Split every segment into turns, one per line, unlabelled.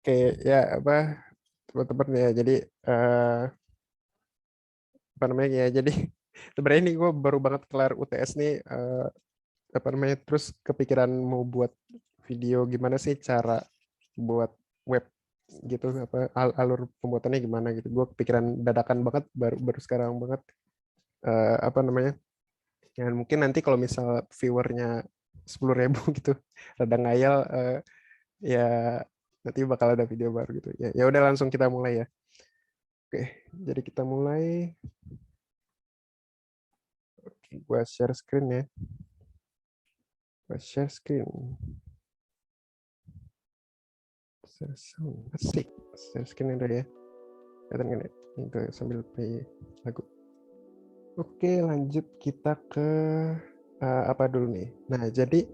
Oke, ya apa teman-teman ya. Jadi apa namanya ya. Jadi sebenarnya ini gue baru banget kelar UTS nih. Apa namanya? Terus kepikiran mau buat video gimana sih cara buat web gitu, apa alur pembuatannya gimana gitu. Gue kepikiran dadakan banget, baru baru sekarang banget. Apa namanya? Ya mungkin nanti kalau misal viewernya 10.000 gitu, rada ngayal, ya nanti bakal ada video baru gitu. Ya udah langsung kita mulai ya. Oke, jadi kita mulai. Oke, gua share screen ya. Gua share screen. Share sound. Asik. Share screen udah ya. Kelihatan kan ya? Itu sambil play lagu. Oke, lanjut kita ke apa dulu nih. Nah, jadi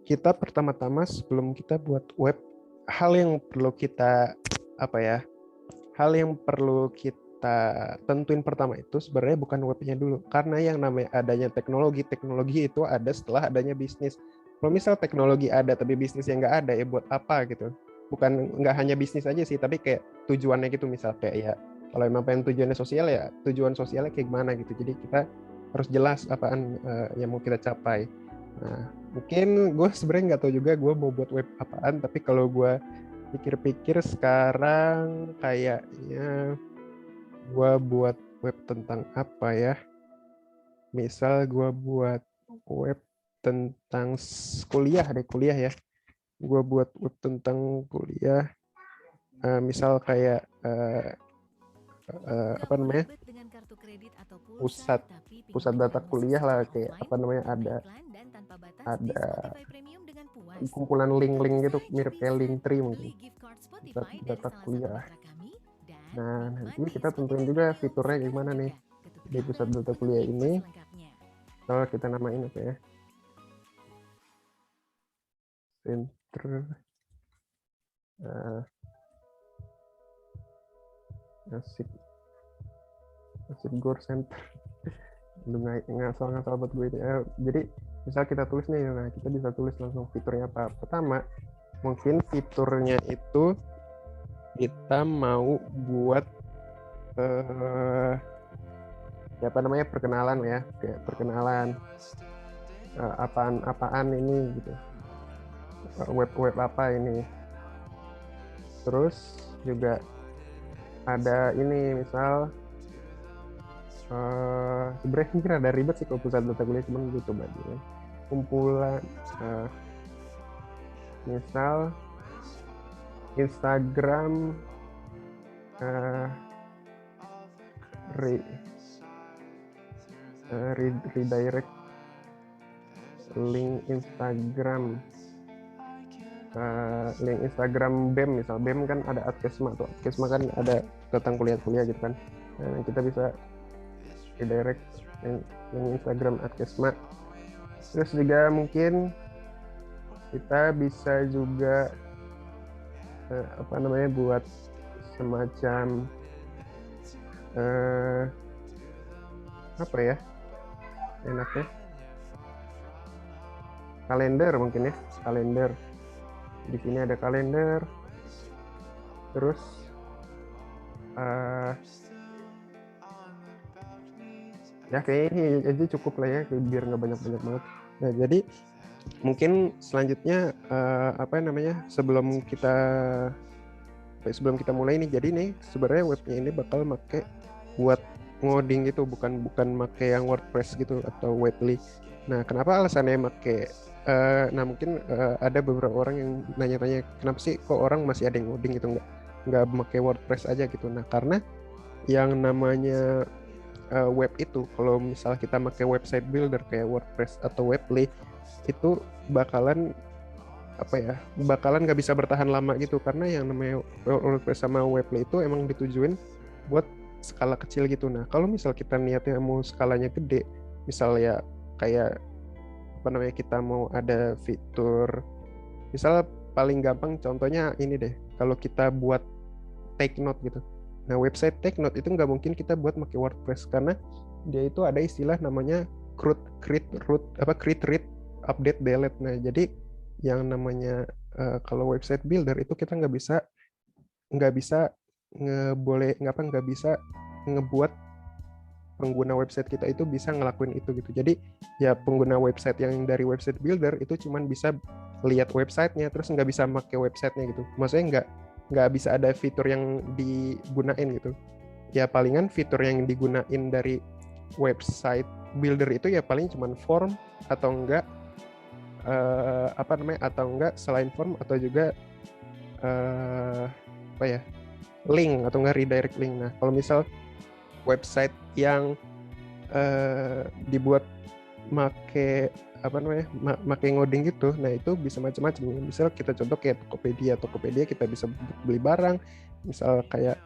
kita pertama-tama sebelum kita buat web, hal yang perlu kita apa ya? Hal yang perlu kita tentuin pertama itu sebenarnya bukan webnya dulu, karena yang namanya adanya teknologi itu ada setelah adanya bisnis. Kalau misal teknologi ada tapi bisnisnya nggak ada, ya buat apa gitu. Bukan nggak hanya bisnis aja sih, tapi kayak tujuannya gitu. Misal kayak ya kalau emang pengen tujuannya sosial, ya tujuan sosialnya kayak gimana gitu. Jadi kita harus jelas apaan yang mau kita capai. Nah, mungkin gue sebenarnya nggak tahu juga gue mau buat web apaan, tapi kalau gue pikir-pikir sekarang kayaknya gue buat web tentang apa ya? Misal gue buat web tentang kuliah ya. Gue buat web tentang kuliah. Misal kayak apa namanya? Pusat data kuliah lah, kayak apa namanya, ada kumpulan link-link gitu, mirip kayak Linktree mungkin. Pusat data kuliah. Nah, nanti kita tentuin juga fiturnya gimana nih di pusat data kuliah ini. Kalau kita namain apa ya? Center asik Gore Center. Ngasal buat gue ini. Jadi misal kita tulis nih, nah kita bisa tulis langsung fiturnya apa. Pertama, mungkin fiturnya itu kita mau buat apa namanya, perkenalan ya, kayak perkenalan apaan ini gitu, web apa ini. Terus juga ada ini, misal sebenarnya mungkin ada ribet sih kalau pusat data kuliah, cuman gue coba dulu. Kumpulan misal Instagram redirect link Instagram, link Instagram BEM, misal BEM kan ada Adkesma tuh, Adkesma kan ada tentang kuliah-kuliah gitu kan. Nah, kita bisa redirect link Instagram Adkesma. Terus juga mungkin kita bisa juga apa namanya, buat semacam apa ya enaknya, kalender mungkin ya, kalender. Di sini ada kalender. Terus ya kayaknya ini aja cukup lah ya, biar nggak banyak-banyak banget. Nah, jadi mungkin selanjutnya apa namanya, sebelum kita mulai nih, jadi nih sebenarnya webnya ini bakal make buat ngoding gitu, bukan make yang WordPress gitu atau Weebly. Nah, kenapa alasannya make nah mungkin ada beberapa orang yang nanya-tanya, kenapa sih kok orang masih ada yang ngoding gitu, nggak make WordPress aja gitu. Nah, karena yang namanya web itu, kalau misal kita pakai website builder kayak WordPress atau Weebly, itu bakalan nggak bisa bertahan lama gitu, karena yang namanya WordPress sama Weebly itu emang ditujuin buat skala kecil gitu. Nah, kalau misal kita niatnya mau skalanya gede, misal ya kayak apa namanya, kita mau ada fitur, misal paling gampang contohnya ini deh, kalau kita buat take note gitu. Nah, website take note itu nggak mungkin kita buat pakai WordPress, karena dia itu ada istilah namanya create, read, update, delete. Nah, jadi yang namanya kalau website builder itu kita nggak bisa nggak bisa nggak bisa ngebuat pengguna website kita itu bisa ngelakuin itu gitu. Jadi ya pengguna website yang dari website builder itu cuman bisa lihat websitenya, terus nggak bisa pakai websitenya gitu. Maksudnya nggak bisa ada fitur yang digunain gitu. Ya palingan fitur yang digunain dari website builder itu ya paling cuman form atau enggak atau enggak selain form atau juga link atau enggak redirect link. Nah kalau misal website yang dibuat make ngoding gitu, nah itu bisa macam-macam. Misal kita contoh kayak Tokopedia kita bisa beli barang, misal kayak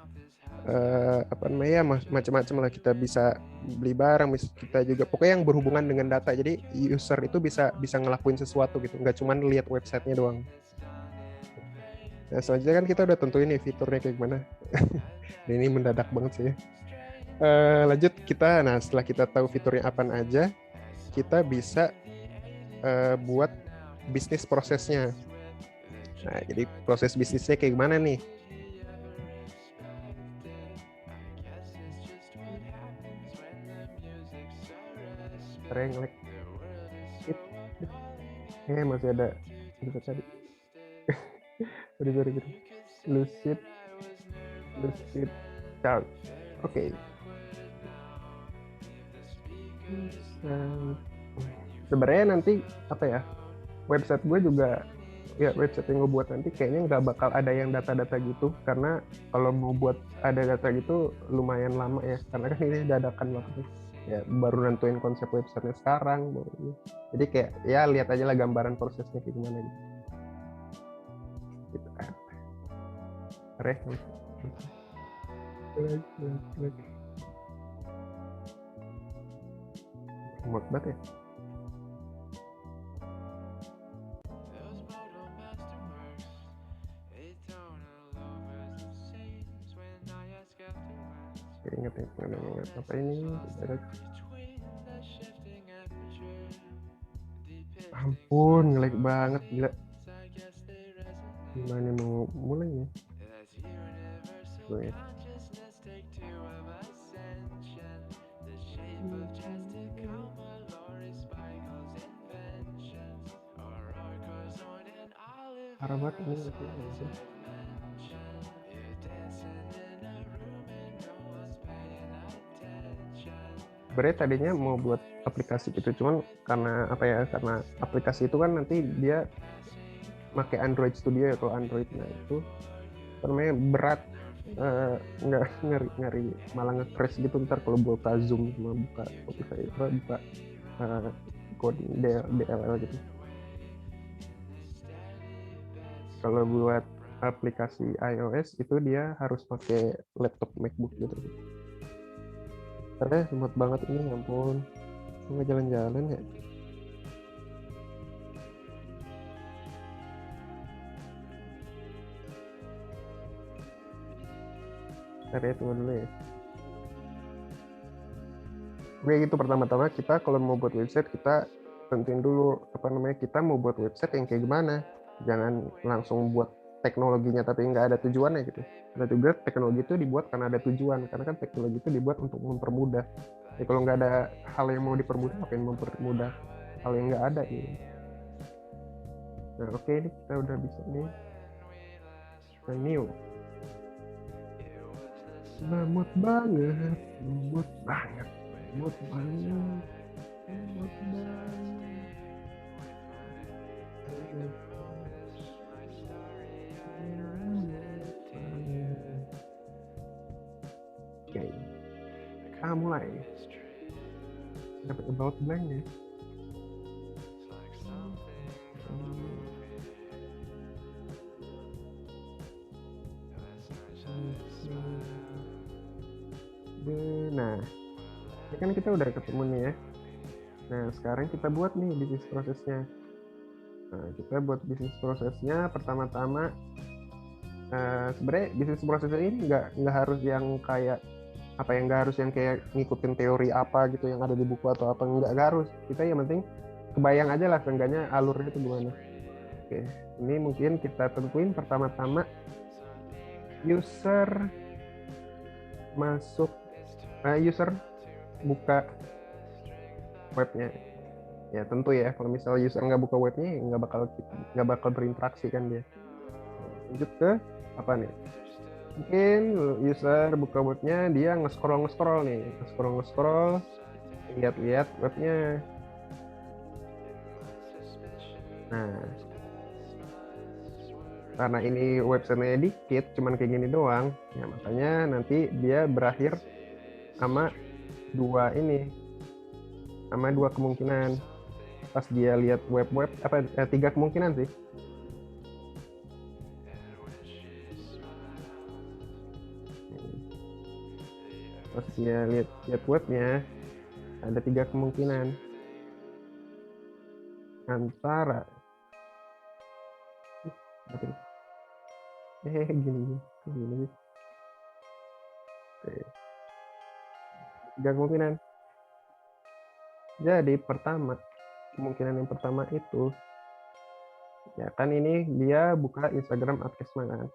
macam-macam lah, kita bisa beli barang, kita juga pokoknya yang berhubungan dengan data. Jadi user itu bisa ngelakuin sesuatu gitu, nggak cuma lihat websitenya doang. Nah selanjutnya kan kita udah tentuin nih fiturnya kayak gimana. Ini mendadak banget sih ya. Lanjut kita, nah setelah kita tahu fiturnya apa aja, kita bisa buat bisnis prosesnya. Nah jadi proses bisnisnya kayak gimana nih? Renglek. Masih ada tadi. sorry. Lucid Chart. Oke. Sebenarnya nanti website gue juga website yang gue buat nanti kayaknya nggak bakal ada yang data-data gitu, karena kalau mau buat ada data gitu lumayan lama ya, karena kan ini dadakan waktu ya, baru nentuin konsep websitenya sekarang jadi kayak ya lihat aja lah gambaran prosesnya kayak gimana gitu kan. Remote banget ya. Ingat apa ini? Ampun, ngelag banget gila. Gimana mau mulai ya? Parah banget ini. Sebenarnya tadinya mau buat aplikasi gitu, cuman karena aplikasi itu kan nanti dia pakai Android Studio ya, kalau Android, nah itu namanya berat, ngeri malah nge-crash gitu ntar kalau buka Zoom sama buka coding DLL gitu. Kalau buat aplikasi iOS itu dia harus pakai laptop MacBook gitu. Karena sempat banget ini, ampun, nggak jalan-jalan ya. Tunggu dulu ya. Oke, gitu pertama-tama kita kalau mau buat website kita tentuin dulu kita mau buat website yang kayak gimana. Jangan langsung buat teknologinya tapi nggak ada tujuannya gitu. Karena juga teknologi itu dibuat karena ada tujuan, karena kan teknologi itu dibuat untuk mempermudah. Ya kalau nggak ada hal yang mau dipermudah, apa yang mempermudah hal yang nggak ada gitu. Nah oke, ini kita udah bisa nih. New. Lemot banget. Oke, kita mulai. Dapat about blank ya. Nah, ini kan kita udah ketemu nih ya. Nah, sekarang kita buat nih bisnis prosesnya. Nah, kita buat bisnis prosesnya pertama-tama. Sebenarnya bisnis prosesnya ini nggak harus yang kayak ngikutin teori apa gitu yang ada di buku atau apa, nggak harus. Kita yang penting kebayang aja lah seenggaknya alurnya itu gimana. Oke, ini mungkin kita tentuin pertama-tama user masuk, user buka webnya. Ya tentu ya, kalau misalnya user nggak buka webnya, nggak bakal berinteraksi kan dia. Lanjut ke apa nih? Mungkin user buka webnya, dia nge-scroll nih, nge-scroll, lihat-lihat webnya. Nah, karena ini websitenya dikit, cuman kayak gini doang, ya makanya nanti dia berakhir sama sama dua kemungkinan. Pas dia lihat web apa, tiga kemungkinan sih. Pas dia lihat webnya, ada tiga kemungkinan. Antara gini. Oke, tiga kemungkinan. Jadi kemungkinan yang pertama itu, ya kan ini dia buka Instagram Adkesma kan.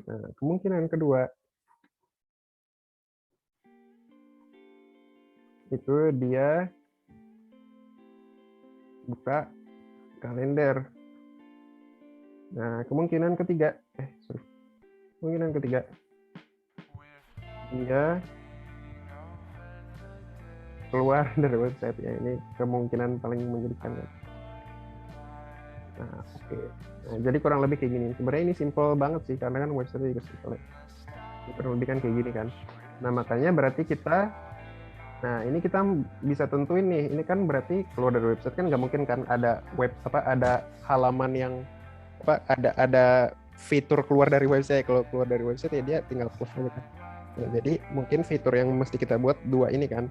Nah, kemungkinan kedua itu dia buka kalender. Nah, kemungkinan ketiga dia keluar dari website ya. Ini kemungkinan paling menyedihkan ya. Nah, oke. Nah, jadi kurang lebih kayak gini. Sebenarnya ini simple banget sih, karena kan website juga simple ya. Kurang lebih kan kayak gini kan. Nah, makanya berarti ini kita bisa tentuin nih, ini kan berarti keluar dari website kan nggak mungkin kan ada ada halaman yang ada fitur keluar dari website. Kalau keluar dari website ya dia tinggal close aja kan. Nah, jadi mungkin fitur yang mesti kita buat dua ini kan,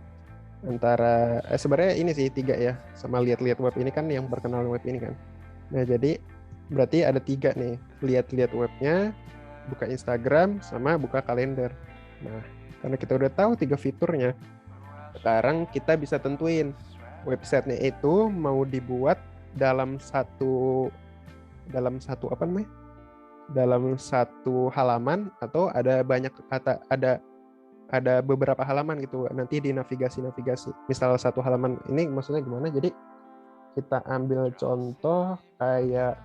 antara sebenarnya ini sih tiga ya, sama lihat-lihat web ini kan yang perkenalan web ini kan. Nah, jadi berarti ada tiga nih, lihat-lihat webnya, buka Instagram, sama buka kalender. Nah, karena kita udah tahu tiga fiturnya, sekarang kita bisa tentuin websitenya itu mau dibuat dalam satu halaman, atau ada banyak kata, ada beberapa halaman gitu nanti di navigasi. Misal satu halaman ini maksudnya gimana? Jadi kita ambil contoh kayak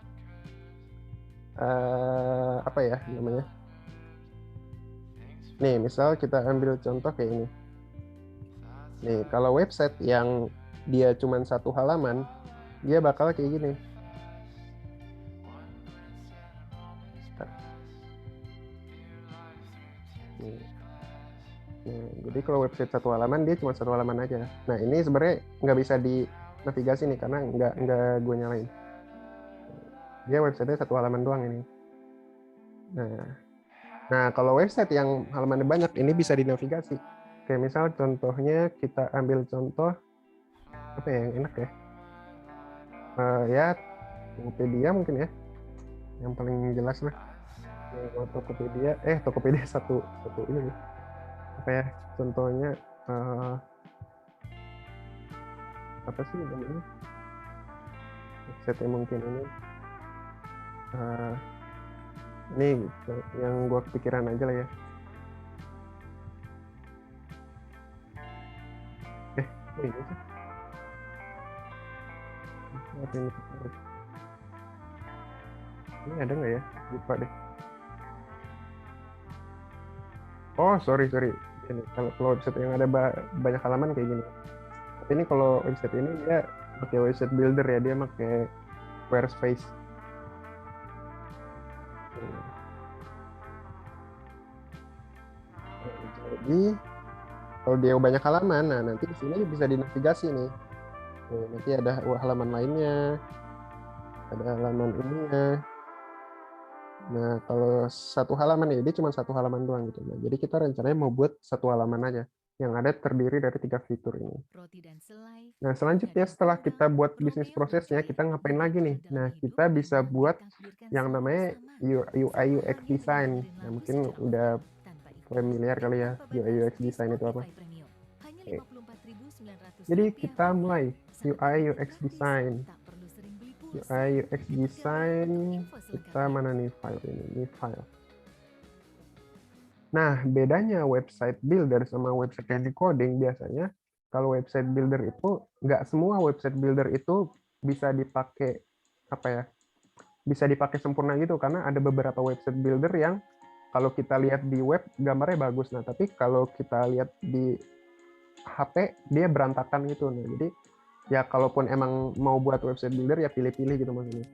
apa ya namanya? Nih, misal kita ambil contoh kayak ini. Nih, kalau website yang dia cuma satu halaman, dia bakal kayak gini. Nah, jadi kalau website satu halaman, dia cuma satu halaman aja. Nah, ini sebenarnya nggak bisa di navigasi nih, karena nggak gue nyalain. Dia website-nya satu halaman doang ini. Nah, kalau website yang halamannya banyak, ini bisa dinavigasi. Kayak misal contohnya kita ambil contoh apa ya yang enak ya? Ya Tokopedia mungkin ya, yang paling jelas lah. Tokopedia satu ini nih. Apa ya? Contohnya apa sih namanya? Website yang mungkin ini yang gua kepikiran aja lah ya. Ini sih. Ini ada nggak ya? Lupa deh. Oh, sorry. Ini kalau website yang ada banyak halaman kayak gini. Tapi ini kalau website ini dia pakai website builder ya, dia pakai Squarespace. Jadi kalau dia banyak halaman, nah nanti di sini bisa dinavigasi nih. Nanti ada halaman lainnya, ada halaman ininya. Nah, kalau satu halaman ya, dia cuma satu halaman doang gitu. Nah, jadi kita rencananya mau buat satu halaman aja, yang ada terdiri dari tiga fitur ini. Nah, selanjutnya setelah kita buat bisnis prosesnya, kita ngapain lagi nih? Nah, kita bisa buat yang namanya UI UX design. Nah, mungkin udah familiar kali ya, UI UX design itu apa? Oke. Jadi kita mulai UI UX design. UI UX design, kita mana nih file ini file. Nah, bedanya website builder sama website yang coding biasanya, kalau website builder itu nggak semua website builder itu bisa dipakai apa ya? Bisa dipakai sempurna gitu karena ada beberapa website builder yang kalau kita lihat di web gambarnya bagus. Nah, tapi kalau kita lihat di HP dia berantakan gitu. Nah, jadi ya kalaupun emang mau buat website builder ya pilih-pilih gitu maksudnya.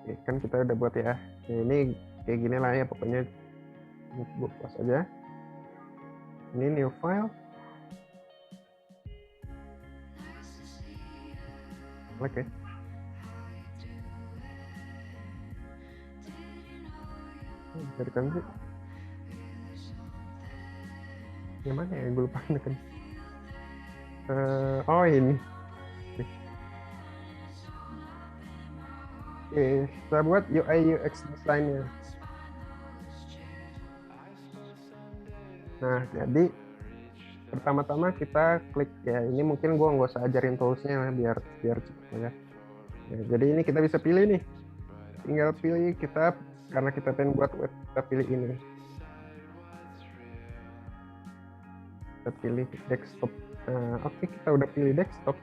Oke, kan kita udah buat ya. Nah, ini kayak gini lah ya pokoknya. Gue close aja. Ini new file. Oke. Dari kan sih. Yang mana ya? Gue lupa kan. Oh ini. Oke, kita buat UI UX design-nya. Nah, jadi pertama-tama kita klik ya. Ini mungkin gue nggak usah ajarin tools-nya lah, biar cepet ya. Nah, jadi ini kita bisa pilih nih. Tinggal pilih kita, karena kita pengen buat web, kita pilih ini. Kita pilih desktop. Nah, oke, kita udah pilih desktop.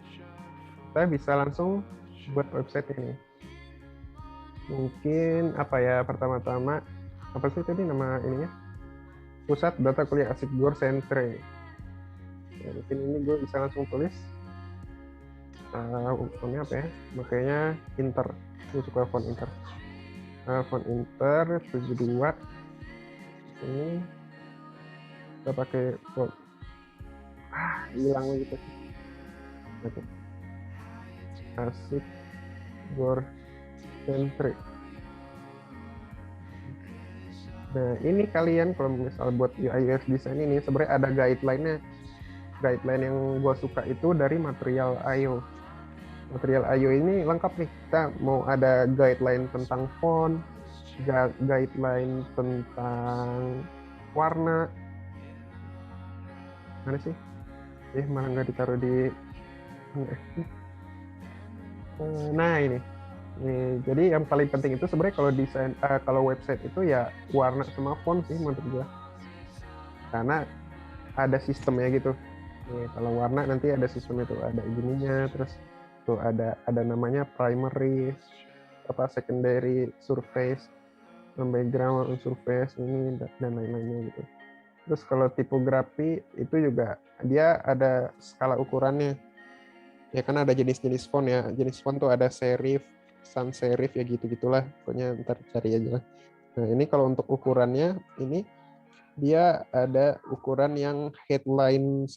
Kita bisa langsung buat website ini. Mungkin apa ya, pertama-tama apa sih tadi nama ininya? Pusat Data Kuliah Asik Gor Sentre. Ya, mungkin ini gue bisa langsung tulis fontnya apa ya, makanya Inter, gue suka font Inter. Font Inter 72 ini kita pakai font hilang gitu. Oke. Asik Gor Sentre. Nah, ini kalian kalau misal buat UI UX design ini sebenarnya ada guideline-nya. Guideline yang gue suka itu dari Material.io. Material.io ini lengkap nih. Kita mau ada guideline tentang font, guideline tentang warna. Mana sih? Malah nggak ditaruh di. Nah ini. Jadi yang paling penting itu sebenarnya kalau desain, kalau website itu ya warna sama font sih menurut gue. Karena ada sistemnya gitu. Nih, kalau warna nanti ada sistem itu, ada ininya, terus tuh ada namanya primary, secondary, surface, background, surface ini dan lain-lainnya gitu. Terus kalau tipografi itu juga dia ada skala ukurannya. Ya kan ada jenis-jenis font ya. Jenis font tuh ada serif, sans serif ya gitu-gitulah. Pokoknya ntar cari aja lah. Nah, ini kalau untuk ukurannya ini dia ada ukuran yang headline 1,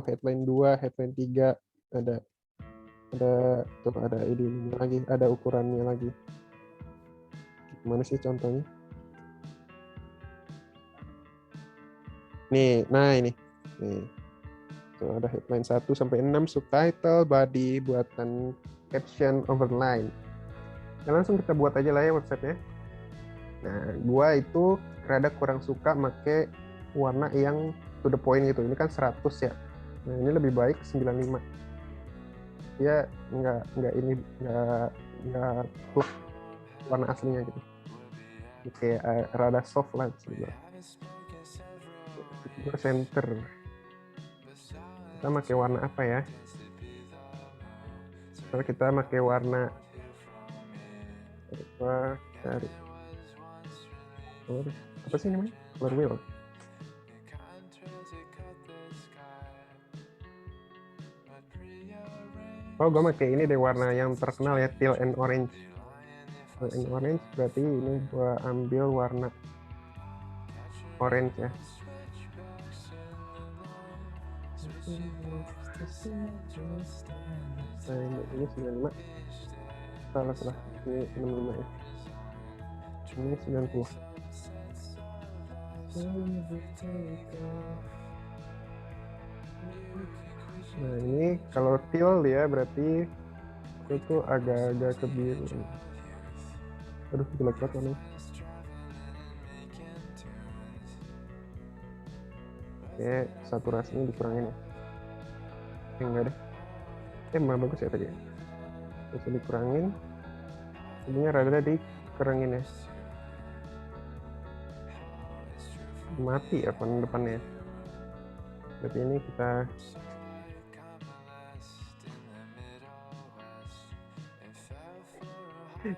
headline 2, headline 3, ada tuh ada ini lagi, ada ukurannya lagi. Gimana sih contohnya? Nih, nah ini. Nih. Tuh ada headline 1 sampai 6, subtitle, body, buatan caption, overline. Nah, langsung kita buat aja lah ya website-nya. Nah, gua itu rada kurang suka make warna yang to the point gitu. Ini kan 100 ya. Nah, ini lebih baik 95. Dia nggak plek warna aslinya gitu. Kayak rada soft lah juga. Center. Kita pakai warna apa ya? Kalau kita pakai warna cari apa sih namanya? Color wheel. Oh, gue pakai ini deh warna yang terkenal ya, teal and orange. Teal and orange berarti ini gue ambil warna orange ya. Nah, ini 95. Salah. Ini 65 ya. Ini 90. Nah, ini kalau teal ya berarti itu agak-agak ke biru. Aduh, jelek banget warnanya. Oke, saturasinya dikurangin ya. Enggak deh. Malah bagus ya tadi ya. bisa dikurangin, jadinya rada dikurangin ya. Mati ya font depannya. Berarti ini kita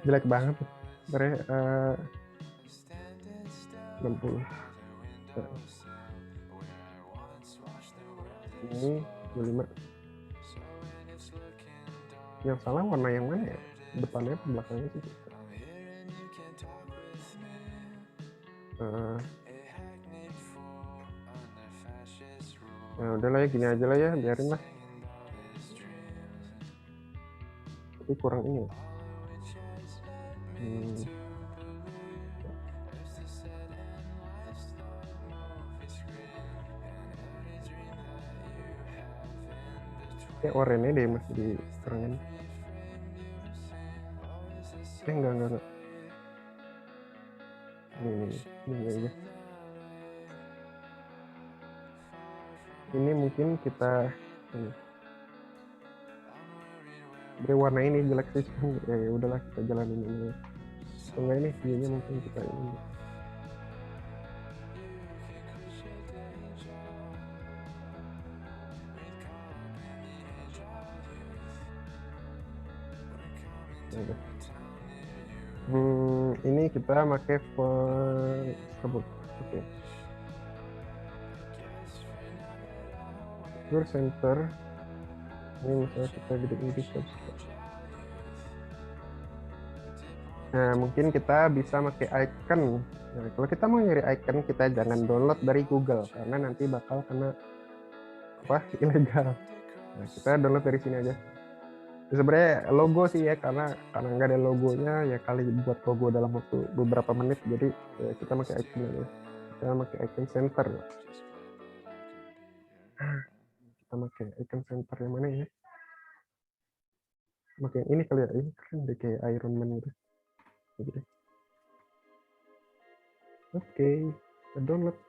jelek banget. Sebenarnya 60. Ini 25. Yang salah warna yang mana ya? Depannya atau belakangnya sih? Nah udahlah ya, gini aja lah ya, biarin lah. Tapi kurang ini ya. Kayak oranye deh masih dikurangin. Enggak. Ini aja. Ini mungkin kita warna ini jelek sih, ya udahlah kita jalanin ini. Enggak, ini view-nya mungkin kita ini. Ini kita pakai font sebut. Oke. Center. Ini misalnya kita gede-gede. Nah, mungkin kita bisa pakai icon. Nah, kalau kita mau nyari icon, kita jangan download dari Google karena nanti bakal kena ilegal. Nah, kita download dari sini aja. Sebenarnya logo sih ya, karena nggak ada logonya ya kali buat logo dalam waktu beberapa menit, jadi ya kita pakai icon aja. Kita pakai icon center. Kita pakai icon center yang mana ya? Pakai ini kali ya, ini keren deh kayak Iron Man gitu. Oke, kita download.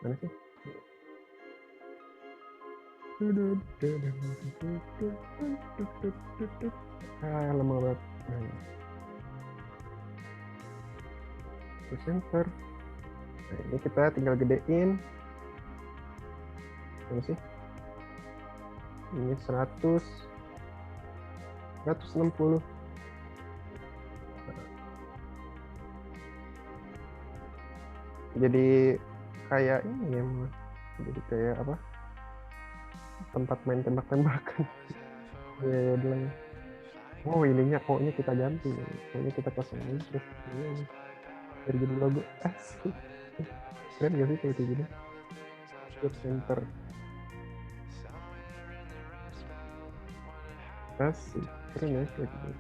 Mana sih? Lama banget. Center. Nah, ini kita tinggal gedein. Mana sih? Ini 160. Jadi kayak ini ya, jadi kayak apa? Tempat main tembak-tembakan. Ya udah. Oh, ininya O-nya kita ganti. O-nya kita kosongin terus ini dari jadi logo. Asik. Keren gak sih kayak gini? Center. Asik. Keren ya kayak gini.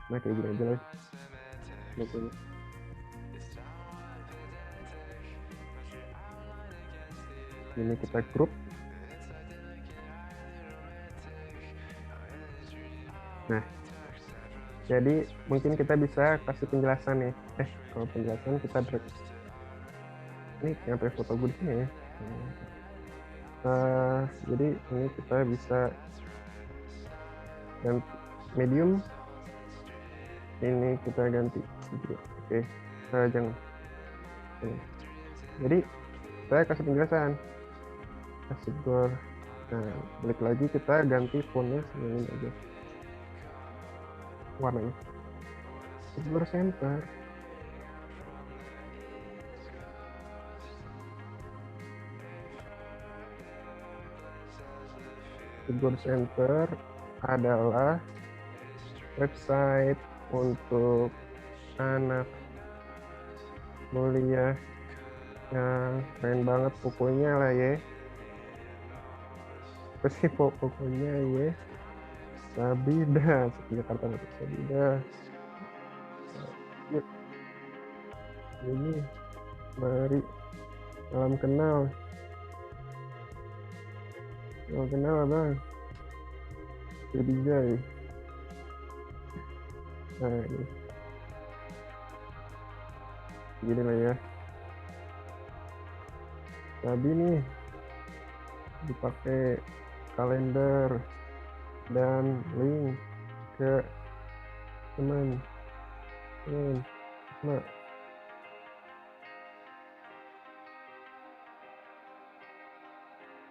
Nah, kayak gini aja lah logonya. Ini kita grup. Nah, jadi mungkin kita bisa kasih penjelasan nih. Kalau penjelasan kita drag. Ini sampai foto gue di sini ya. Jadi ini kita bisa ganti medium. Ini kita ganti. Oke, jangan. Jadi saya kasih penjelasan. Kasih gor. Nah, balik lagi kita ganti fontnya ini aja. Warnanya. Blur center. Blur center adalah website untuk anak kuliah yang keren banget pokoknya lah ya. Pasti pokoknya ya. Sabida, Jakarta untuk Sabida. Yuk. Ini mari salam kenal. Salam kenal abang. Jadi Jai. Nah, ini. Gini lah ya. Sabi nih. dipakai kalender dan link ke teman. Nah,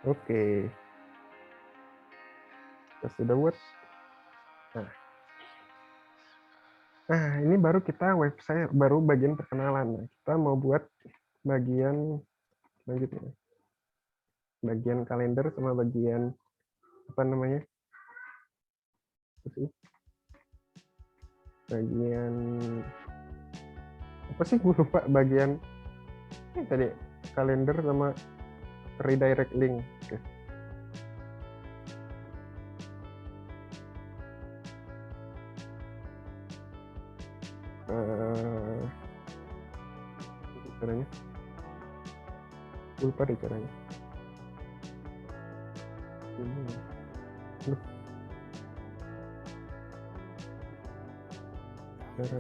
oke, kita sudah buat. Nah, ini baru kita website, baru bagian perkenalan. Nah, kita mau buat bagian selanjutnya, bagian kalender sama bagian apa namanya? Bagian apa sih? Gue lupa bagian tadi kalender sama redirect link. Oke. Caranya? Gue lupa deh caranya. Cara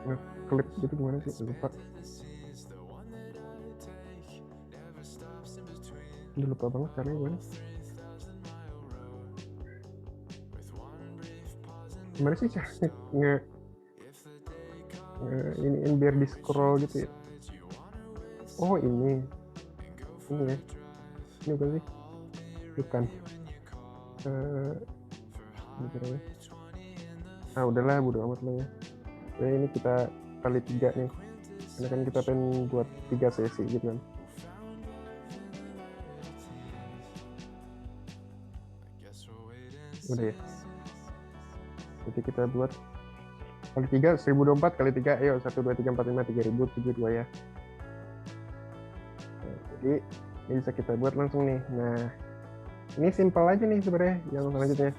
ngeklik gitu gimana sih? Lupa. Udah lupa banget caranya gimana. Gimana sih caranya ini biar di scroll gitu ya? Oh ini ya, ini bukan sih? Bukan. Udahlah, bodo amat lah ya. Oke, ini kita kali 3 nih, karena kan kita pengen buat 3 sesi gitu kan. Udah ya. Jadi kita buat kali 3 1024 kali 3, ayo 1 2 3 4 5 3072 ya. Nah, jadi ini bisa kita buat langsung nih. Nah, ini simple aja nih sebenarnya yang selanjutnya.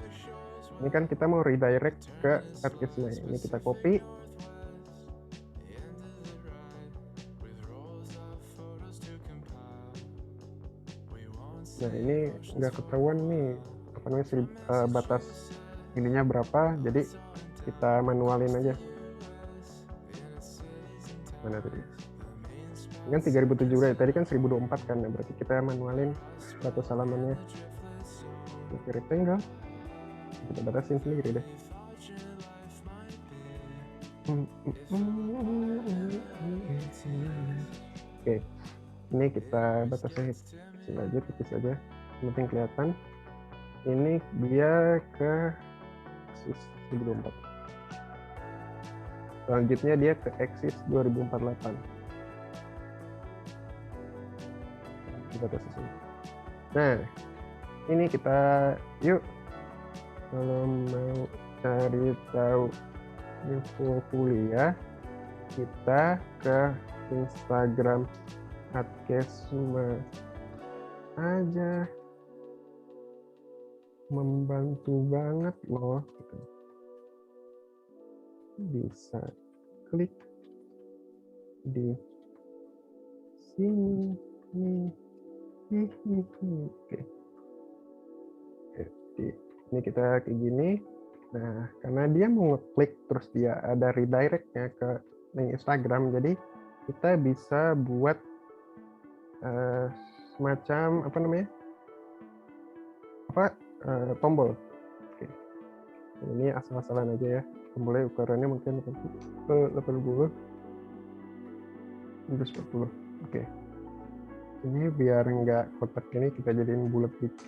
Ini kan kita mau redirect ke adcast-nya. Ini kita copy. Nah, ini nggak ketahuan nih apa namanya batas ininya berapa, jadi kita manualin aja. Mana tadi? Ini kan 3007, tadi kan 1024 kan, berarti kita manualin batas halamannya. Oke, rectangle. Kita batasin sendiri deh. Oke, ini kita batasnya kecil aja, tipis aja, yang penting kelihatan. Ini dia ke 1024. Selanjutnya dia ke Axis 2048. Kita tes sini. Nah, ini kita yuk kalau mau cari tahu info kuliah, kita ke Instagram @kesuma aja. Membantu banget loh gitu. Bisa klik di sini nih. Oke. Jadi ini kita kayak gini. Nah, karena dia mau ngeklik terus dia ada redirectnya ke link Instagram, jadi kita bisa buat semacam apa namanya? Tombol. Oke. Ini asal-asalan aja ya. Tombolnya ukurannya mungkin 80 140. Oke. Ini biar nggak kotak ini kita jadiin bulat gitu.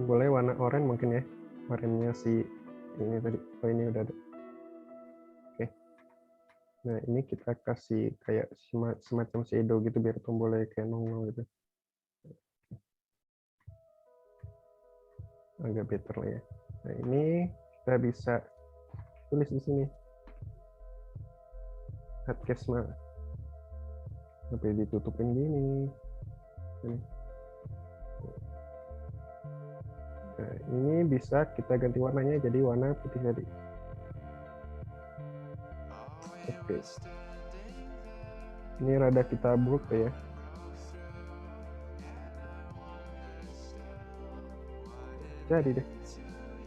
Boleh warna oranye mungkin ya. Warnanya si ini tadi. Oh, ini udah ada. Oke. Nah, ini kita kasih kayak semacam shadow gitu biar tombolnya kayak nongol gitu. Agak better lah ya. Nah, ini kita bisa tulis di sini. Adcast-nya. Sampai ditutupin gini. Nah, ini bisa kita ganti warnanya jadi warna putih tadi. Oke. Ini rada kita bulk ya. Jadi deh.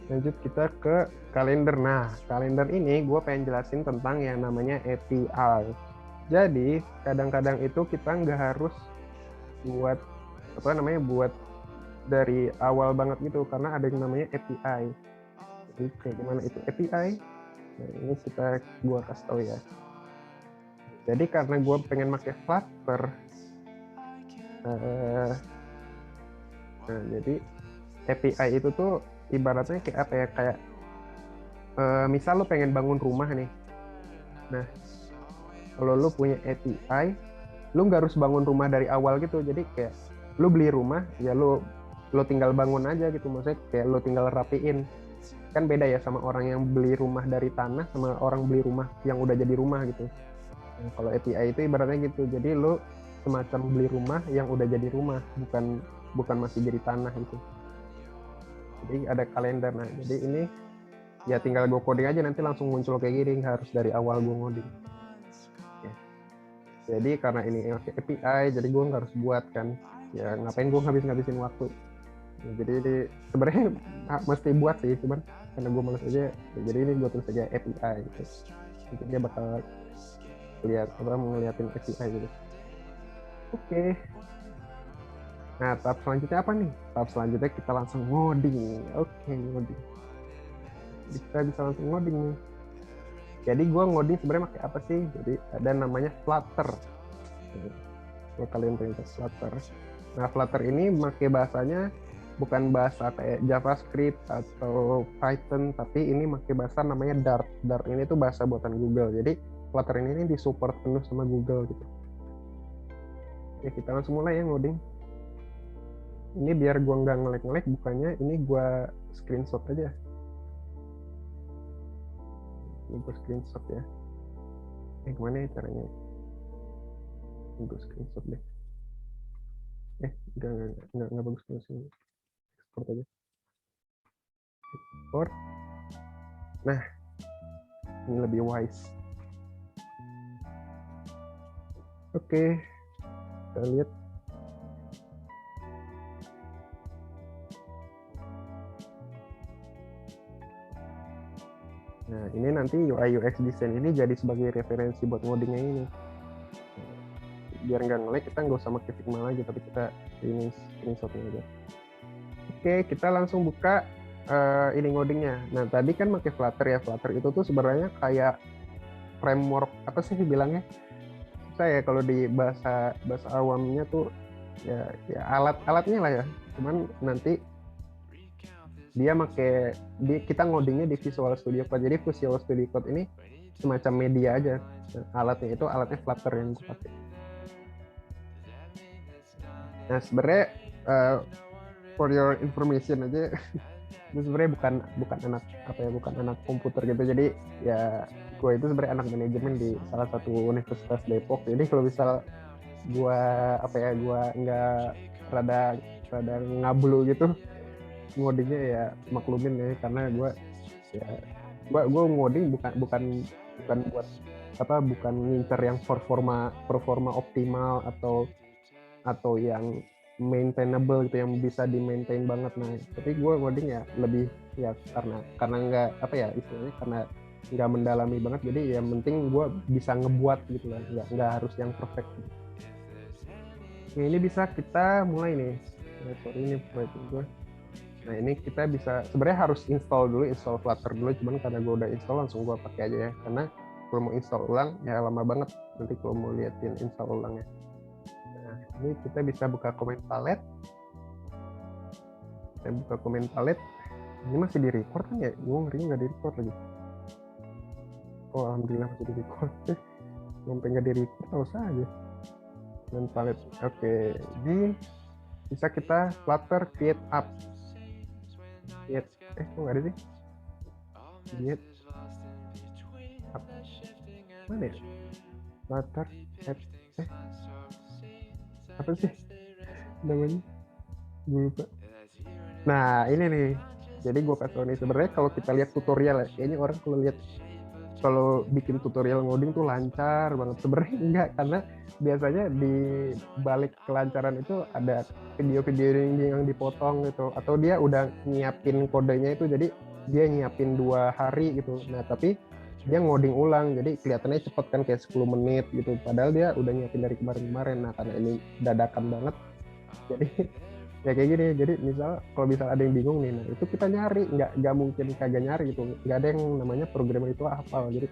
Lanjut kita ke kalender. Nah, kalender ini gue pengen jelasin tentang yang namanya API. Jadi, kadang-kadang itu kita nggak harus buat apa namanya buat dari awal banget gitu, karena ada yang namanya API. Jadi kayak gimana itu API? Nah, ini gua kasih tahu ya. Jadi karena gua pengen pakai Flutter, nah, jadi API itu tuh ibaratnya kayak apa ya, kayak misal lo pengen bangun rumah nih. Nah, kalau lo punya API, lo nggak harus bangun rumah dari awal gitu. Jadi kayak lo beli rumah, ya lo tinggal bangun aja gitu. Maksudnya kayak lo tinggal rapiin. Kan beda ya sama orang yang beli rumah dari tanah sama orang beli rumah yang udah jadi rumah gitu. Nah, kalau API itu ibaratnya gitu. Jadi lo semacam beli rumah yang udah jadi rumah, bukan masih jadi tanah gitu. Jadi ada kalender. Nah, jadi ini ya tinggal gue coding aja, nanti langsung muncul kayak gini, harus dari awal gue ngoding. Ya. Jadi karena ini API, jadi gue nggak harus buat kan. Ya ngapain gue ngabisin waktu. Ya, jadi ini sebenarnya mesti buat sih, cuman karena gue males aja. Ya, jadi ini gue tulis aja API gitu. Nanti dia bakal ngeliatin API gitu. Oke. Nah, tahap selanjutnya apa nih? Tahap selanjutnya kita langsung ngoding. Oke, ngoding. Kita bisa langsung ngoding nih. Jadi gue ngoding sebenarnya pakai apa sih? Jadi ada namanya Flutter. Kalau kalian tahu Flutter. Nah, Flutter ini pakai bahasanya bukan bahasa kayak JavaScript atau Python, tapi ini pakai bahasa namanya Dart. Dart ini tuh bahasa buatan Google. Jadi Flutter ini disupport penuh sama Google gitu. Ya, kita langsung mulai ya ngoding. Ini biar gue nggak ngelek-ngelek bukannya, ini gue screenshot aja. Ini gue screenshot ya. Gimana ya caranya? Ini gue screenshot deh. Nggak bagus banget sih. Export aja. Export. Nah, ini lebih wise. Oke, kita lihat. Nah, ini nanti UI UX design ini jadi sebagai referensi buat ngodingnya ini. Biar nggak ngelek, kita nggak usah pakai Figma lagi, tapi kita ini screenshotnya aja. Oke, kita langsung buka ini ngodingnya. Nah, tadi kan pakai Flutter ya. Flutter itu tuh sebenarnya kayak framework, apa sih bilangnya? Saya kalau di bahasa awamnya tuh ya alatnya lah ya. Cuman nanti dia kita ngodingnya di Visual Studio Code. Jadi Visual Studio Code ini semacam media aja. Alatnya Flutter yang gue pakai. Nah, sebenarnya for your information aja, gue sebenarnya bukan anak komputer gitu. Jadi ya gue itu sebenarnya anak manajemen di salah satu universitas Depok. Jadi kalau misal gue nggak rada ngablu gitu ngodingnya, ya maklumin ya, karena gue ngoding bukan ngincer yang performa optimal atau yang maintainable gitu, yang bisa di-maintain banget. Nah, tapi gue ngoding ya lebih ya karena nggak istilahnya karena nggak mendalami banget, jadi yang penting gue bisa ngebuat gitu lah, nggak harus yang perfect gitu. Nah, ini bisa kita mulai nih. Ini proyek gue. Nah, ini kita bisa sebenarnya harus install Flutter dulu, cuman karena gue udah install langsung gue pakai aja ya, karena kalau mau install ulang ya lama banget nanti kalau mau liatin install ulangnya. Nah, ini kita bisa buka comment palette. Saya buka comment palette. Ini masih di record kan ya? Gue ngerinya nggak di record lagi. Oh, alhamdulillah masih di record. Sampai nggak di record, tahu saja. Comment palette. Oke, ini bisa kita Flutter create app. Kok nggak ada sih? Create app. Mana ya? Flutter app. Apa sih namanya? Gue lupa. Nah, ini nih. Jadi gue kasih nih, sebenarnya kalau kita lihat tutorial ya, kayaknya orang kalau bikin tutorial ngoding tuh lancar banget. Sebenarnya enggak, karena biasanya di balik kelancaran itu ada video-video yang dipotong gitu, atau dia udah nyiapin kodenya itu, jadi dia nyiapin 2 hari gitu. Nah, tapi dia ngoding ulang, jadi kelihatannya cepet kan, kayak 10 menit gitu, padahal dia udah nyiapin dari kemarin-kemarin. Nah, karena ini dadakan banget, Jadi ya kayak gini, jadi misal kalau misal ada yang bingung nih, nah itu kita nyari, nggak mungkin kagak nyari gitu, nggak ada yang namanya programmer itu hafal, jadi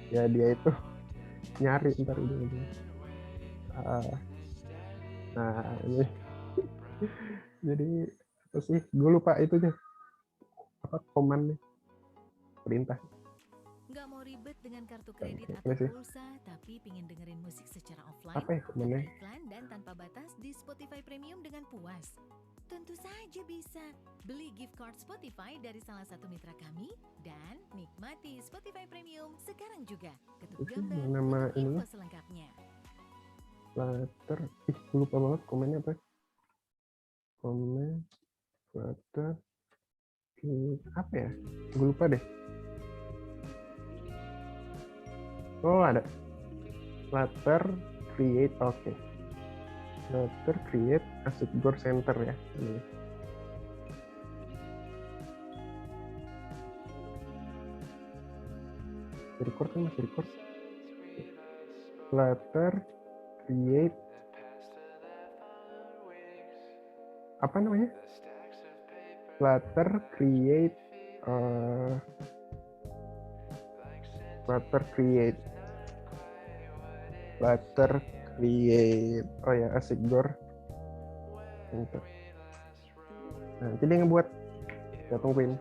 ya dia itu nyari ntar ujung-ujung. Nah ini jadi apa sih, gue lupa itunya apa komannya, perintah.
Nggak mau ribet dengan kartu kredit
Ini
atau
sih
pulsa, tapi pingin dengerin musik secara offline,
apa ya
tanpa
komannya.
iklan dan tanpa batas di Spotify Premium dengan puas? Tentu saja bisa. Beli gift card Spotify dari salah satu mitra kami dan nikmati Spotify Premium sekarang juga. Ketuk
Itu
gambar
nama
untuk
ininya
info selengkapnya.
Flutter, gue lupa banget komennya apa, komen Flutter apa ya, gue lupa deh. Oh ada Flutter create, oke. Flutter create asset gore center ya ini. Record kan masih record. Flutter create apa namanya, Flutter create Flutter create Flutter create, oh ya asik gore center. Nah, nanti dia ngebuat, kita tungguin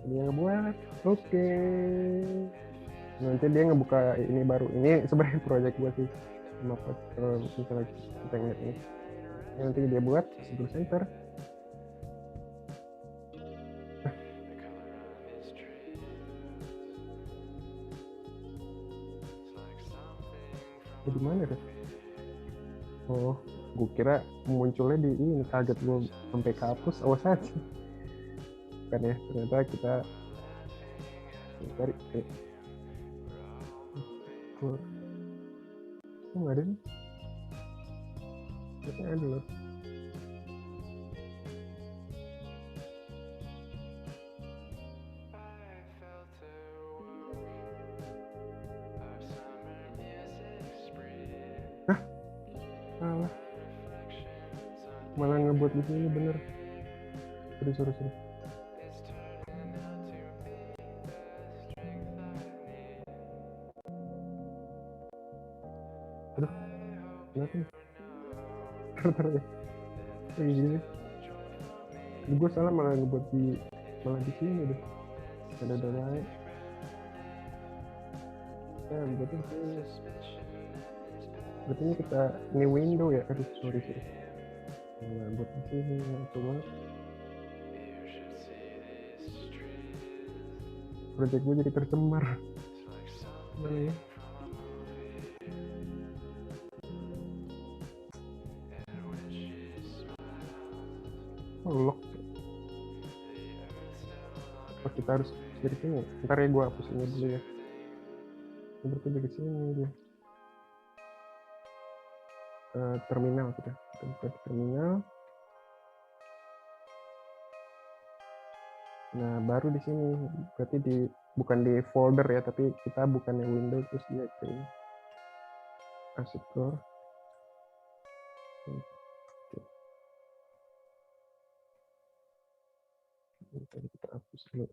dia ngebuat. Oke, nanti dia ngebuka ini baru, ini sebenarnya project gue sih, sama misalnya kita ngeliat ini. Nanti dia buat Super Center. Di mana deh? Oh, gue kira munculnya di ini, kaget gue sampai kehapus, awas aja. Kan ya, ternyata kita cari kok nggak ada nih, ternyata ada loh. Hah, salah, malah ngebuat di sini bener. Sorry. Aduh, kenapa nih? Ntar ya, kayak gini. Gue salah, malah ngebuat malah di sini deh. Ada lain. Ya, berarti ini kita ini window ya. Aduh, sorry. Nah, buat di sini coba. Project gue jadi tercemar. Mana ya? Oh, lock. Oh, kita harus dari sini. Ntar ya gue hapus ini dulu ya. Berarti dari sini dia. Terminal kita buka di terminal. Nah, baru di sini. Berarti bukan di folder ya, tapi kita bukan yang window, terus dia ke asset core. Tadi kita hapus dulu.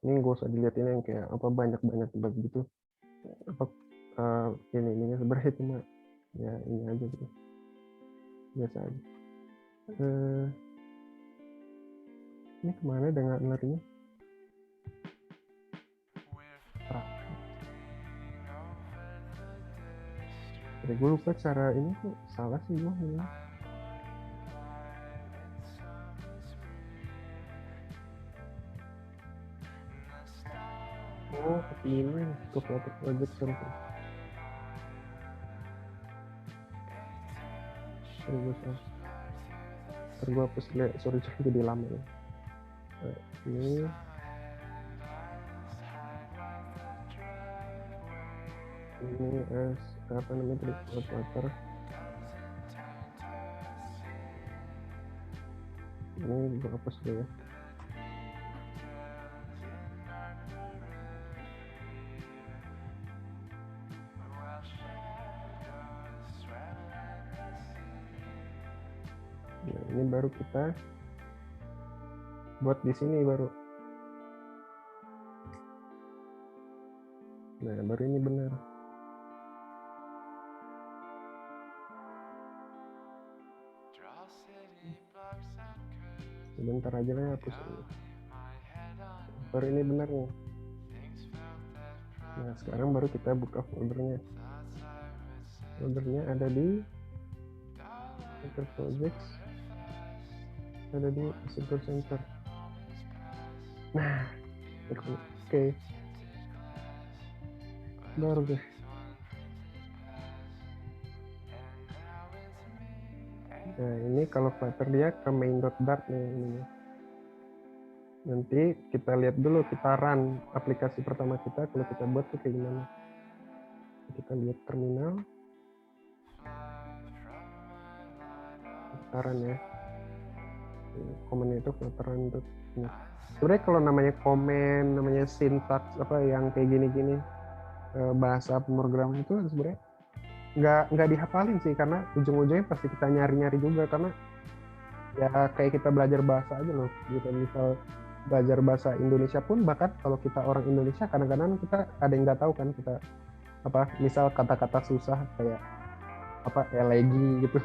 Ini gak usah dilihatin yang kayak apa banyak bug gitu. Apa ini sebenarnya cuma ya ini aja gitu, biasa aja. Ini kemana dengan larinya? Jadi gue lupa cara ini tuh, salah sih gue ini. Oh, kesini ke foto project center. Terus gue hapus, sorry jadi lama ya. Ini apa namanya tadi, Flutter. Ini gue hapus dulu ya. ini baru kita buat di sini baru. Nah, baru ini benar. Sebentar aja lah, hapus ini. Baru ini benar nih. Nah, sekarang baru kita buka foldernya. Foldernya ada di Center Projects, ada di Center Center. Nah, oke. Baru deh. Nah, ini kalau Flutter dia ke main.dart nih ininya. Nanti kita lihat dulu, kita run aplikasi pertama kita kalau kita buat tuh kayak gimana. Kita lihat terminal. Kita run ya. Komennya itu Flutter run itu. Nah, sebenarnya kalau namanya komen, namanya syntax apa yang kayak gini-gini bahasa pemrograman itu sebenarnya nggak dihafalin sih, karena ujung-ujungnya pasti kita nyari-nyari juga, karena ya kayak kita belajar bahasa aja loh gitu. Misal belajar bahasa Indonesia pun, bahkan kalau kita orang Indonesia kadang-kadang kita ada yang nggak tahu kan, kita apa misal kata-kata susah kayak apa elegi gitu,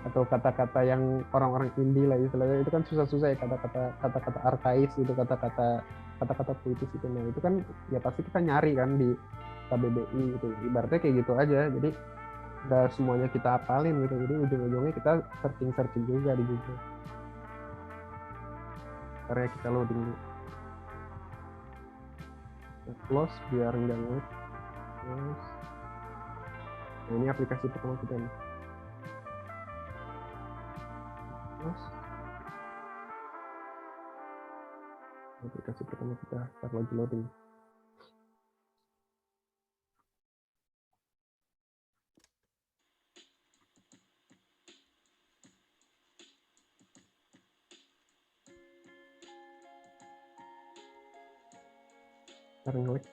atau kata-kata yang orang-orang Indie lah istilahnya, itu kan susah-susah ya, kata-kata arkais gitu, kata-kata puitis itu. Nah itu kan ya pasti kita nyari kan di KBBI gitu, ibaratnya kayak gitu aja. Jadi nggak semuanya kita hafalin gitu, jadi ujung-ujungnya kita searching juga di Google. Karena kita loading dulu, close biar nggak nge-lag. Nah ini aplikasi pertama kita nih. Close. Aplikasi pertama kita start lagi loading. Ntar nge-lag.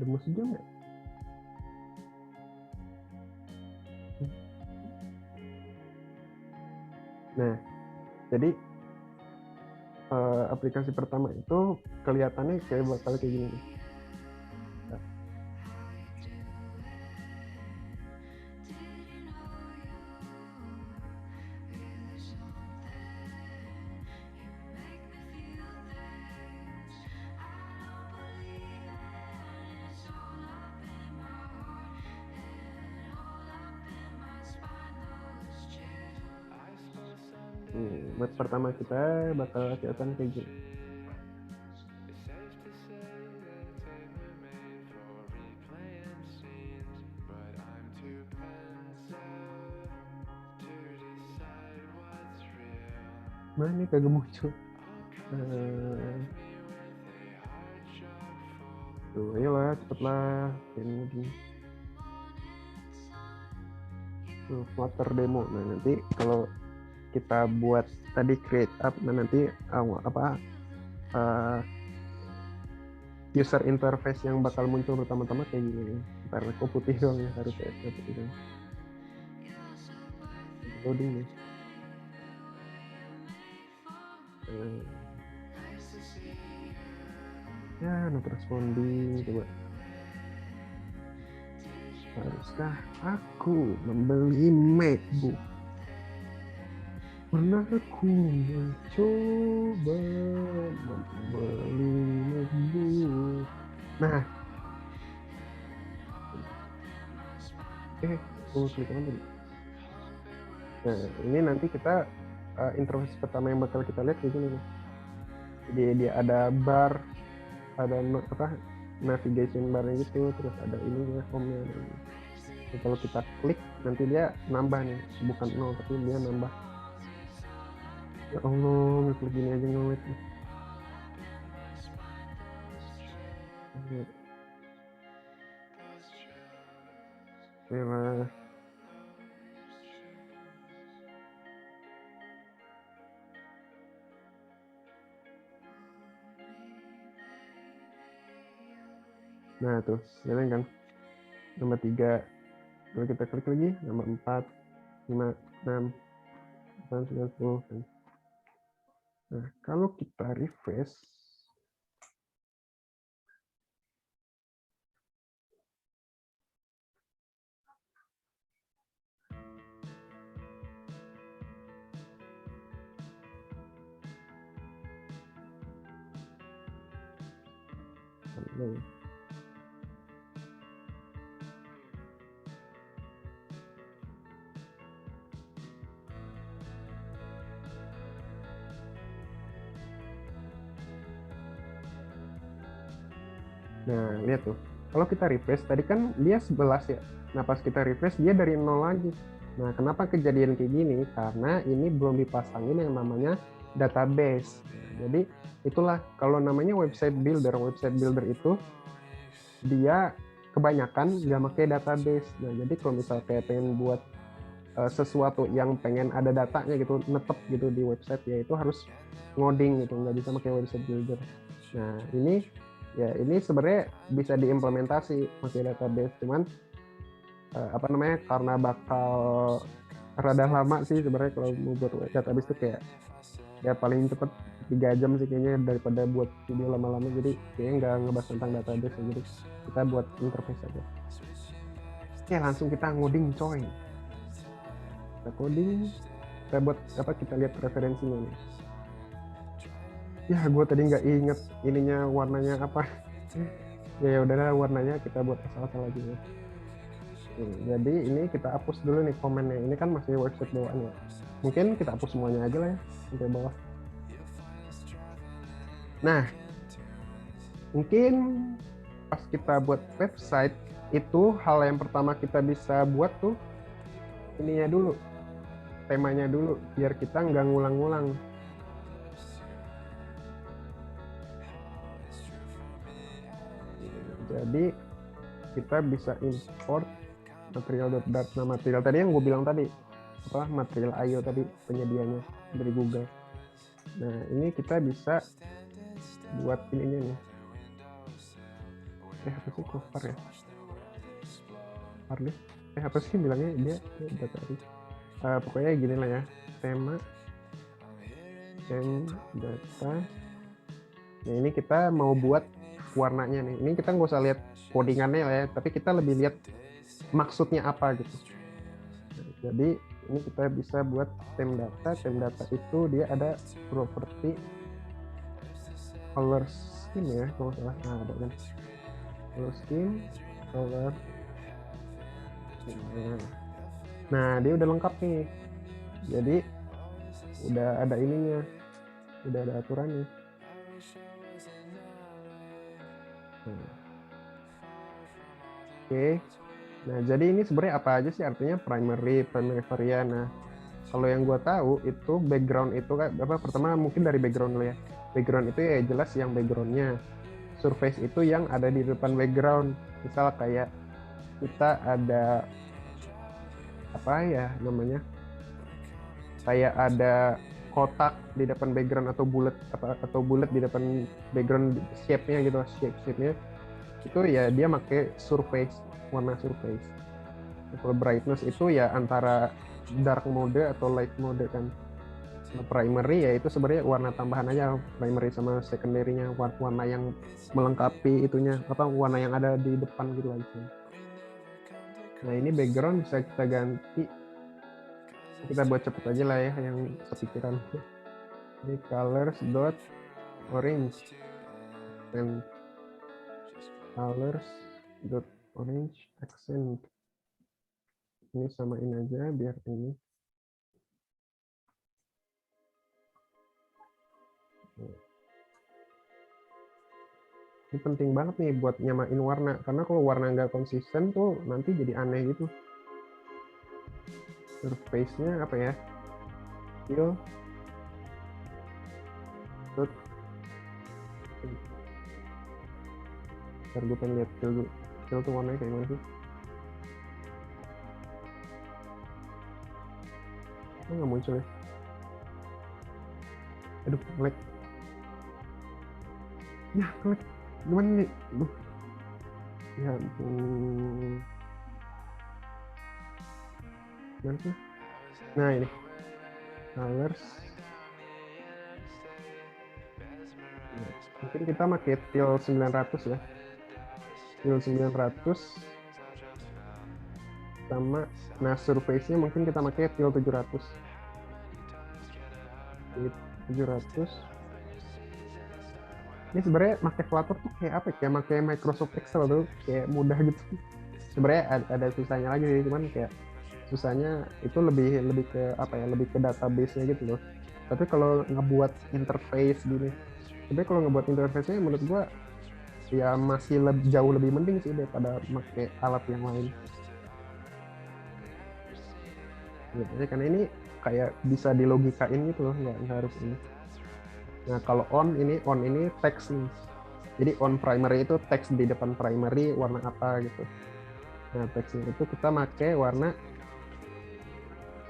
Demus juga nggak? Nah, jadi aplikasi pertama itu kelihatannya kayak bakal kayak gini nih. Nah. Buat pertama kita bakal kelihatan kayak gini. Mana kagak muncul. Tuh, ayolah cepetlah ini. Tuh, Flutter demo. Nah nanti kalau kita buat tadi create up, nah nanti user interface yang bakal muncul pertama-tama kayak gini. Ntar kok putih doang ya, harus kayak putih doang. Loading nih. Ya, not responding, coba. Haruskah aku membeli MacBook? Pernah aku mencoba membeli MacBook. Nah, aku klik apa tadi? Nah, ini nanti kita interface pertama yang bakal kita lihat kayak gini nih. Jadi dia ada bar, ada navigation bar gitu, terus ada ininya home-nya. Jadi kalau kita klik nanti dia nambah nih, bukan 0 tapi dia nambah. Ya Allah, klik gini aja nge-wait nih. Merah. Nah tuh, kelihatan kan? Nomor 3. Kalau kita klik lagi, nomor 4, 5, 6, 8, 9, 10. Nah, kalau kita refresh, nah lihat tuh, kalau kita refresh tadi kan dia 11 ya. Nah pas kita refresh dia dari 0 lagi. Nah kenapa kejadian kayak gini? Karena ini belum dipasangin yang namanya database. Jadi itulah kalau namanya website builder itu dia kebanyakan nggak pakai database. Nah jadi kalau misalnya kayak pengen buat sesuatu yang pengen ada datanya gitu, netep gitu di website ya itu harus ngoding gitu, nggak bisa pakai website builder. Nah ini sebenarnya bisa diimplementasi pakai database, cuman karena bakal rada lama sih sebenarnya kalau mau buat database itu kayak ya paling cepet 3 jam sih kayaknya daripada buat video lama-lama, jadi kayaknya nggak ngebahas tentang database, jadi kita buat interface aja. Oke, langsung kita ngoding coy. Kita coding, kita buat kita lihat referensinya nih. Ya gue tadi nggak inget ininya warnanya apa. Ya udahlah, warnanya kita buat asal-asal aja ya. Jadi ini kita hapus dulu nih komennya, ini kan masih website bawaan ya, mungkin kita hapus semuanya aja lah ya sampai bawah. Nah mungkin pas kita buat website itu hal yang pertama kita bisa buat tuh ininya dulu, temanya dulu, biar kita nggak ngulang-ngulang. Jadi kita bisa import material.dart. Nah material tadi yang gue bilang tadi, material IO tadi penyedianya dari Google. Nah ini kita bisa buat ininya nih. Apa sih cover ya? Parley? Apa sih bilangnya dia data tadi? Pokoknya gini lah ya, tema data. Nah ini kita mau buat warnanya nih. Ini kita nggak usah lihat codingannya lah ya, tapi kita lebih lihat maksudnya apa gitu. Nah, jadi ini kita bisa buat tem data. Tem data itu dia ada properti color scheme ya kalau salah. Nah ada kan color scheme, color. Nah dia udah lengkap nih. Jadi udah ada ininya, udah ada aturannya. Oke. Nah, jadi ini sebenarnya apa aja sih artinya primary variant. Nah, kalau yang gue tahu itu background itu kan pertama mungkin dari background dulu ya. Background itu ya jelas yang backgroundnya. Surface itu yang ada di depan background. Misal kayak kita ada apa ya namanya? Kayak ada kotak di depan background atau bulat di depan background, shape-nya gitu, shape-nya. Itu ya dia pakai surface, warna surface. Kalau brightness itu ya antara dark mode atau light mode kan. Nah, primary ya itu sebenarnya warna tambahan aja, primary sama secondary-nya, warna yang melengkapi itunya, warna yang ada di depan gitu aja. Nah ini background bisa kita ganti, kita buat cepet aja lah ya yang kepikiran. Ini colors dot orange and colors dot orange accent. Ini samain aja biar ini. Ini penting banget nih buat nyamain warna, karena kalau warna nggak konsisten tuh nanti jadi aneh gitu. Surface-nya apa ya? Fill dot. Ntar gue pengen lihat fill tuh warnanya kayak mana sih? Oh, nggak muncul ya? Aduh, nge-lag. Ya, nge-lag. Gimana nih? Ya, mana tuh? Nah ini colors. Mungkin kita pakai till 900 ya. Till 900 sama, nah surface-nya mungkin kita pakai till 700. 700. Ini sebenarnya pakai Flutter tuh kayak apa ya? Pakai Microsoft Excel tuh kayak mudah gitu. Sebenarnya ada susahnya lagi sih, cuman kayak susahnya itu lebih ke apa ya? Lebih ke database-nya gitu loh. Tapi kalau ngebuat interface gini, sebenarnya kalau ngebuat interface-nya menurut gua ya masih jauh lebih mending sih daripada pakai alat yang lain. Ya, karena ini kayak bisa dilogikain gitu loh, nggak harus ini. Nah kalau on ini teks nih. Jadi on primary itu teks di depan primary warna apa gitu. Nah teksnya itu kita pakai warna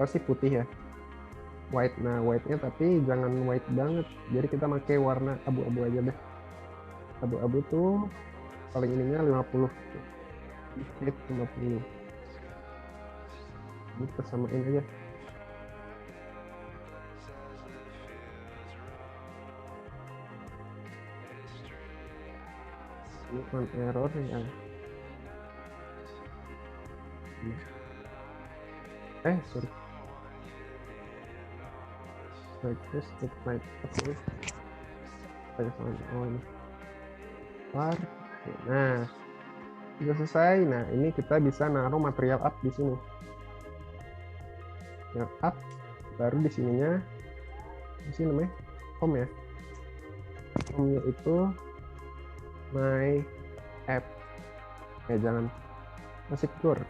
pasti putih ya, white. Nah white-nya tapi jangan white banget. Jadi kita pakai warna abu-abu aja deh. Abu-abu tuh paling ininya 50. Sedikit 50. Ini kita samain aja. Ini on error ya. Sorry. Like this, it's like okay. Oh ini. Nah, sudah selesai. Nah, ini kita bisa naruh material up di sini. Yang up, baru di sininya, di sini namanya home ya. Home-nya itu my app. Jangan masih core.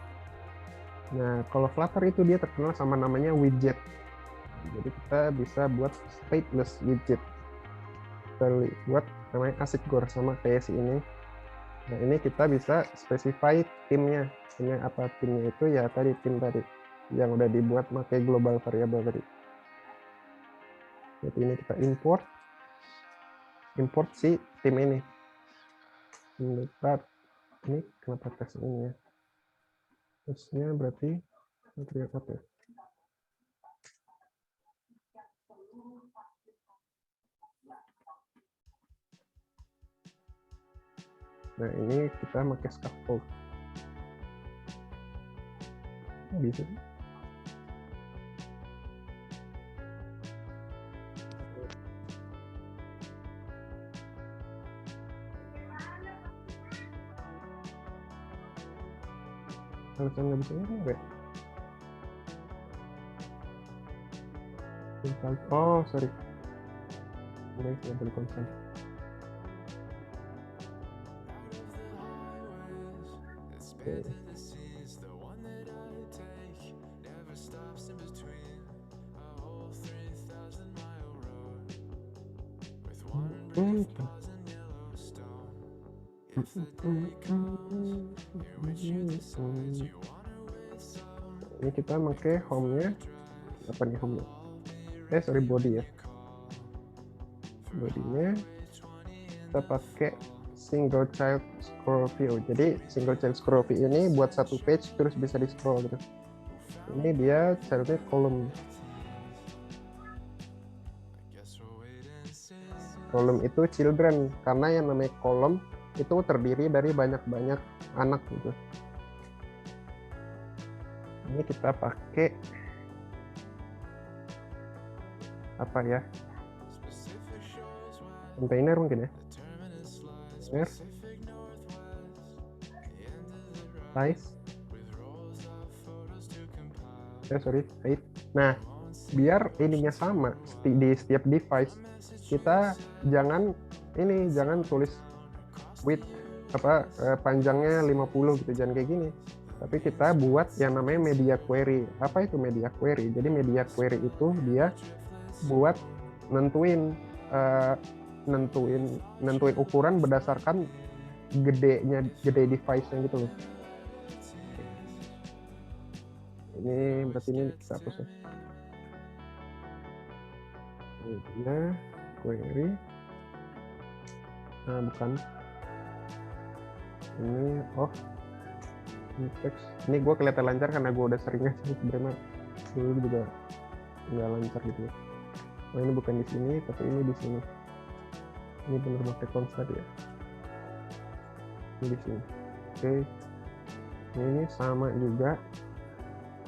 Nah, kalau Flutter itu dia terkenal sama namanya widget. Jadi kita bisa buat stateless widget. Kita buat namanya asik core sama kayak si ini. Nah, ini kita bisa specify timnya. Timnya apa? Timnya itu ya tadi tim tadi yang udah dibuat pakai global variable tadi. Jadi ini kita import si tim ini. Ini kenapa tes ini ya? Tesnya berarti material apa ya? Nah ini kita pakai scaffold. Bisa. Kalau saya nggak bisa ini enggak? Oh sorry. Ini saya beli konsol. Okay. Ini kita pakai home-nya apa nih home-nya? Sorry body ya. Body-nya kita pakai single child scroll view. Jadi single child scroll view ini buat satu page terus bisa di scroll gitu. Ini dia childnya column. Column itu children karena yang namanya column itu terdiri dari banyak-banyak anak gitu. Ini kita pakai apa ya? Container mungkin ya. Container. Size. Sorry, height. Nah, biar ininya sama di setiap device, kita jangan tulis width panjangnya 50 gitu, jangan kayak gini. Tapi kita buat yang namanya media query. Apa itu media query? Jadi media query itu dia buat nentuin ukuran berdasarkan gede device-nya gitu loh. Ini berarti ini kita hapus ya. Media query. Nah, bukan. Ini teks. Ini gue kelihatan lancar karena gue udah sering aja sebenarnya. Dulu juga nggak lancar gitu ya. Oh, ini bukan di sini, tapi ini di sini. Ini benar pakai konstat ya. Ini di sini. Oke. Ini sama juga,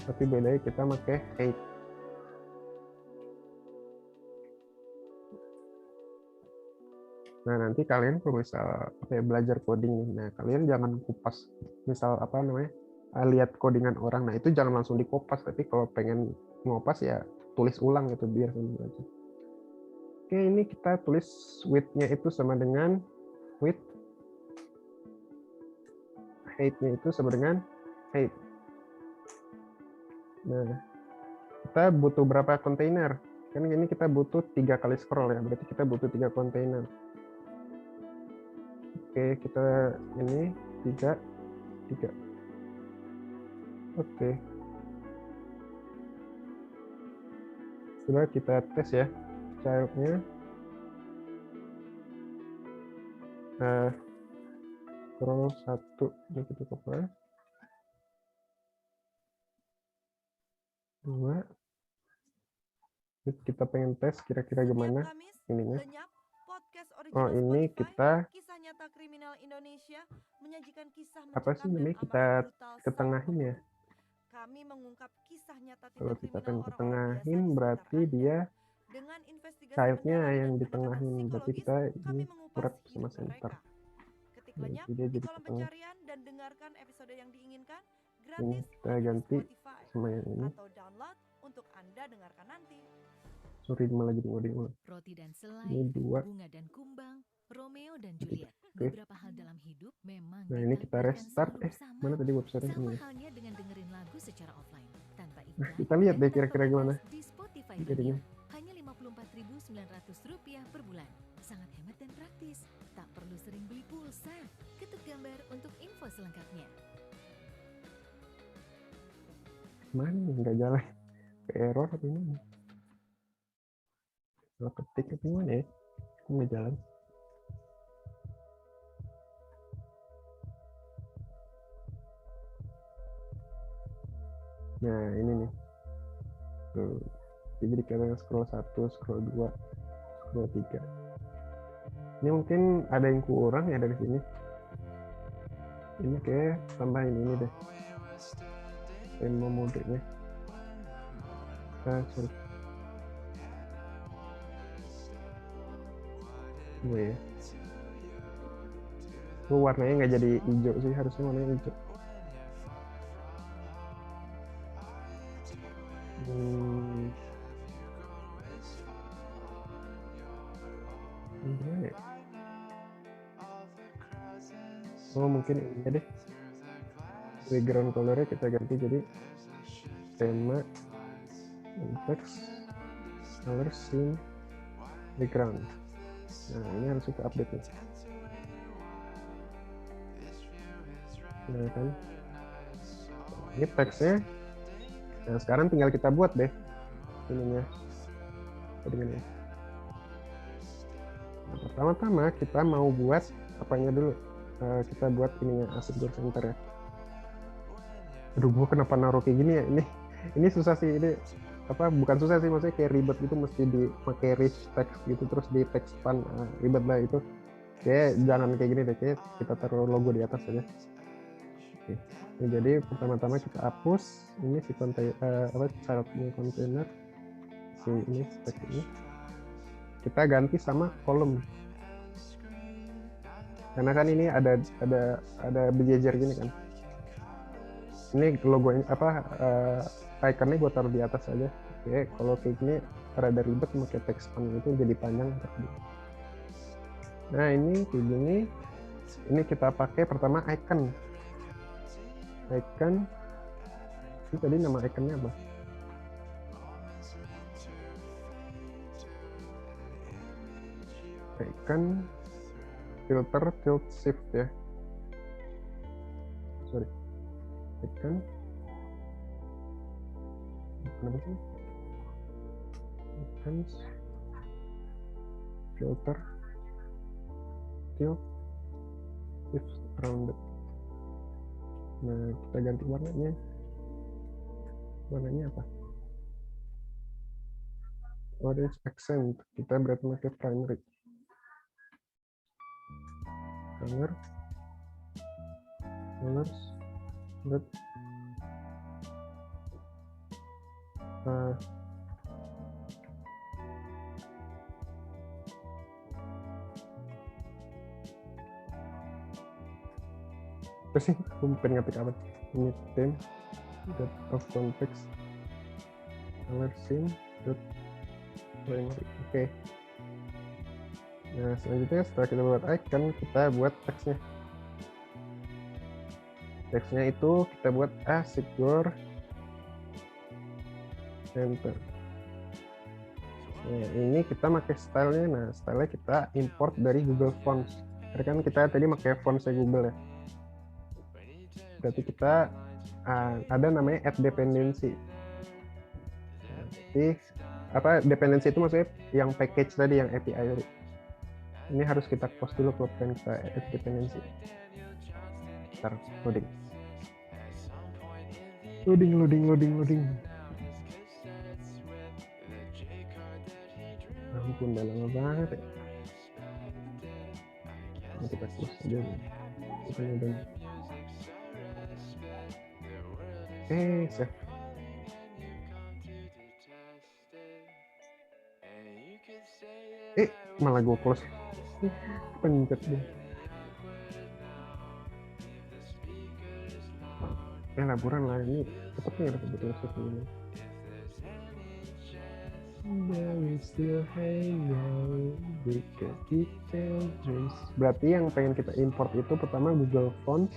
tapi bedanya kita pakai height. Nah, nanti kalian kalau misal belajar coding nih, nah kalian jangan kupas, misal lihat codingan orang, nah itu jangan langsung dikopas, tapi kalau pengen ngopas ya tulis ulang gitu biar sambil belajar. Oke, ini kita tulis width-nya itu sama dengan width, height-nya itu sama dengan height. Nah, kita butuh berapa kontainer? Kan ini kita butuh 3 kali scroll ya, berarti kita butuh 3 kontainer. Oke, kita ini 3. Oke. Coba kita tes ya. Childnya scroll 1, ini kita coba. 2. Kita pengen tes kira-kira gimana ininya. Oh, ini kita
kisah nyata kriminal Indonesia menyajikan kisah
apa sih namanya, kita ketengahin ya.
Kami mengungkap kisah nyata
Kalau
tindak
kita
kriminal
pengen
orang-orang
ketengahin
biasa di
berarti
sekitar
dia
Anda. Dengan investigasi
childnya
mendalam
yang
dan
ditengahin,
pendekatan
berarti
psikologis,
kita
kami
ini
mengupas
urat sama
hidup
center.
mereka. Ketik
Nah,
lenyap
dia
di
jadi
kolom
ketengah.
pencarian dan dengarkan episode yang diinginkan
Ini
gratis
kita
hanya di
ganti
Spotify
sama yang ini.
atau download untuk Anda dengarkan nanti.
Sorry, malah jadi ngoding ulang.
Roti dan
Ini
selai,
2.
bunga dan kumbang, Romeo dan Juliet.
Oke.
Beberapa hal dalam hidup memang
Nah, ini kita
ditakdirkan
restart.
selalu bersama.
Mana tadi website-nya
Sama
ini?
halnya dengan dengerin lagu secara offline, tanpa
Nah,
iklan
kita lihat
dan
deh
tanpa
kira-kira gimana
batas di Spotify
jadinya.
Premium. Hanya Rp54.900 per bulan. Sangat hemat dan praktis. Tak perlu sering beli pulsa. Ketuk gambar untuk info selengkapnya.
Mana nih, nggak jalan. Ke error atau gimana? Kalau ketik atau gimana ya? Kok nggak jalan? Nah, ini nih. Tuh. Jadi kita scroll 1, scroll 2, scroll 3. Ini mungkin ada yang kurang ya dari sini. Ini kayak tambahin ini deh. Tema modenya. Sorry. Ya. Warnanya nggak jadi hijau sih, harusnya warnanya hijau. Gimana ya? Oh, mungkin ini deh. Background colornya kita ganti jadi tema teks color scene background. Nah, ini harus kita update nih. Nah, kan ini teksnya. Nah, sekarang tinggal kita buat deh ininya. Nah, pertama-tama kita mau buat apanya dulu. Kita buat ininya asset door center ya. Aduh, gua kenapa naruh kayak gini ya? Ini susah sih, ini bukan susah sih, maksudnya kayak ribet gitu, mesti dipakai rich text gitu terus di text span, ribet lah itu. Kayak jangan kayak gini deh, kayak kita taruh logo di atas aja. Oke. Nah, jadi pertama-tama kita hapus ini si child container, si ini text ini. Kita ganti sama kolom. Karena kan ini ada berjejer gini kan. Ini logonya ikonnya gue taruh di atas aja. Oke, kalau kayak gini rada ribet pakai text span itu jadi panjang. Nah, ini kayak gini. Ini kita pakai pertama icon. Ini tadi nama ikonnya apa? Icon filter tilt shift ya. Sorry. Icon. Kenapa sih? Icon filter tilt shift rounded. Nah, kita ganti warnanya. Warnanya apa? Orange accent. Kita berarti pakai primary. Colors, red. Apa sih? Aku pengen ngetik apa? Ini theme, dot of context, color scene, dot primary. Oke. Nah, selanjutnya setelah kita buat icon, kita buat teksnya. Teksnya itu kita buat secure center. Nah, ini kita pakai stylenya. Nah, stylenya kita import dari Google Fonts. Karena kan kita tadi pakai fontsnya Google ya. Berarti kita ada namanya add dependency. Nah, jadi apa dependency itu maksudnya yang package tadi, yang API tadi. Ini harus kita post dulu kalau pengen kita add dependency. Ntar loading. Ampun, udah lama banget ya. Nah, kita close aja nih. Kita udah. Save. Malah gue close. Pencet deh. Laburan lah ini. Cepetnya ada kebetulan save ini. Berarti yang pengen kita import itu pertama Google Fonts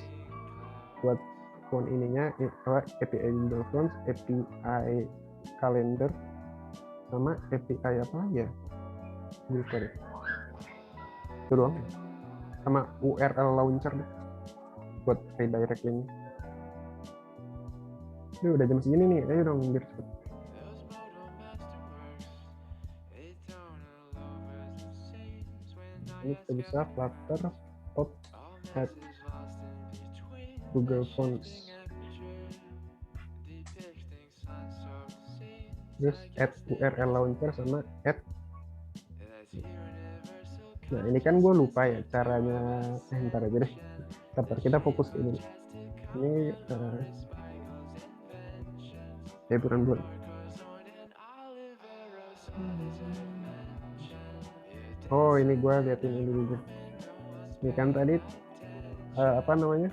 buat font ininya, API Google Fonts, API Calendar, sama API apa lagi ya? Lupa deh. Itu doang. Sama URL launcher deh buat redirect ini. Ini udah jam segini nih, ayo dong biar cepet. Ini kita bisa Flutter, Pop, Add Google Fonts, terus add URL launcher sama add. Nah ini kan gue lupa ya caranya. Ntar aja deh. Ntar kita fokus ke ini. Ini bulan. Oh ini gue liatin ini dulu. Ini kan tadi apa namanya?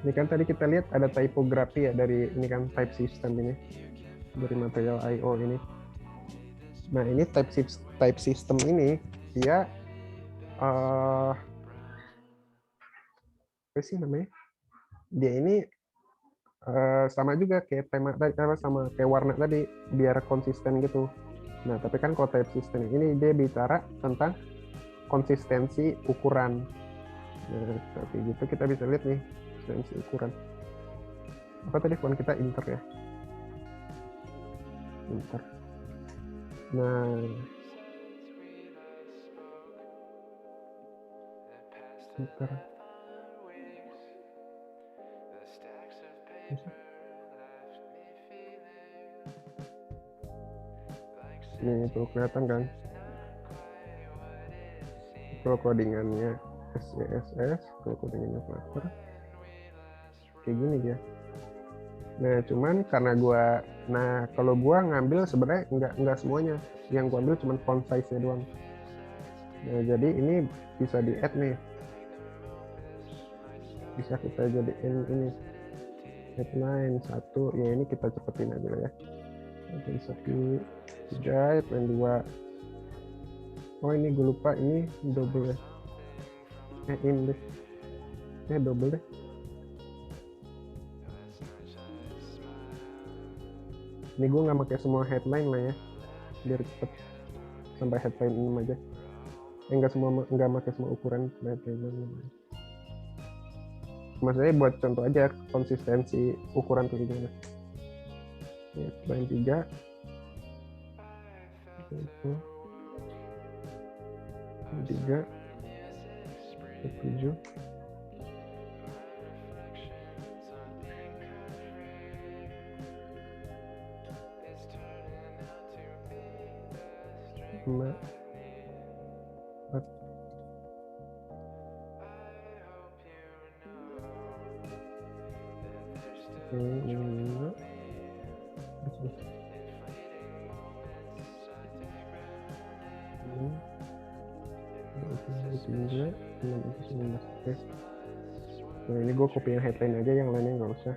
Ini kan tadi kita lihat ada typography ya dari ini kan type system ini dari material IO ini. Nah ini type system ini dia apa sih namanya? Dia ini sama juga kayak tema sama kayak warna tadi biar konsisten gitu. Nah tapi kan kalau type system ini dia bicara tentang konsistensi ukuran. Nah tapi gitu kita bisa lihat nih konsistensi ukuran. Apa tadi font kita Inter ya? Inter. Nah Inter. Ini tuh kelihatan kan kalau codingannya SCSS, kalau codingannya Flutter kayak gini dia. Nah cuman karena kalau gua ngambil sebenarnya nggak semuanya, yang gua ambil cuman font size-nya doang. Nah jadi ini bisa di add nih, bisa kita jadiin ini headline 1 ya, ini kita cepetin aja ya. Headline 1 3, headline 2. Oh ini gue lupa, ini double ya. Double deh. Ini gue nggak pakai semua headline lah ya, biar cepet sampai headline 6 aja. Nggak pakai semua ukuran headline 6. Maksudnya buat contoh aja konsistensi ukuran tuh gimana. Headline 3 itu 3 7 5 4 5 Oke. Nah ini gue copy yang headline aja, yang lainnya nggak usah.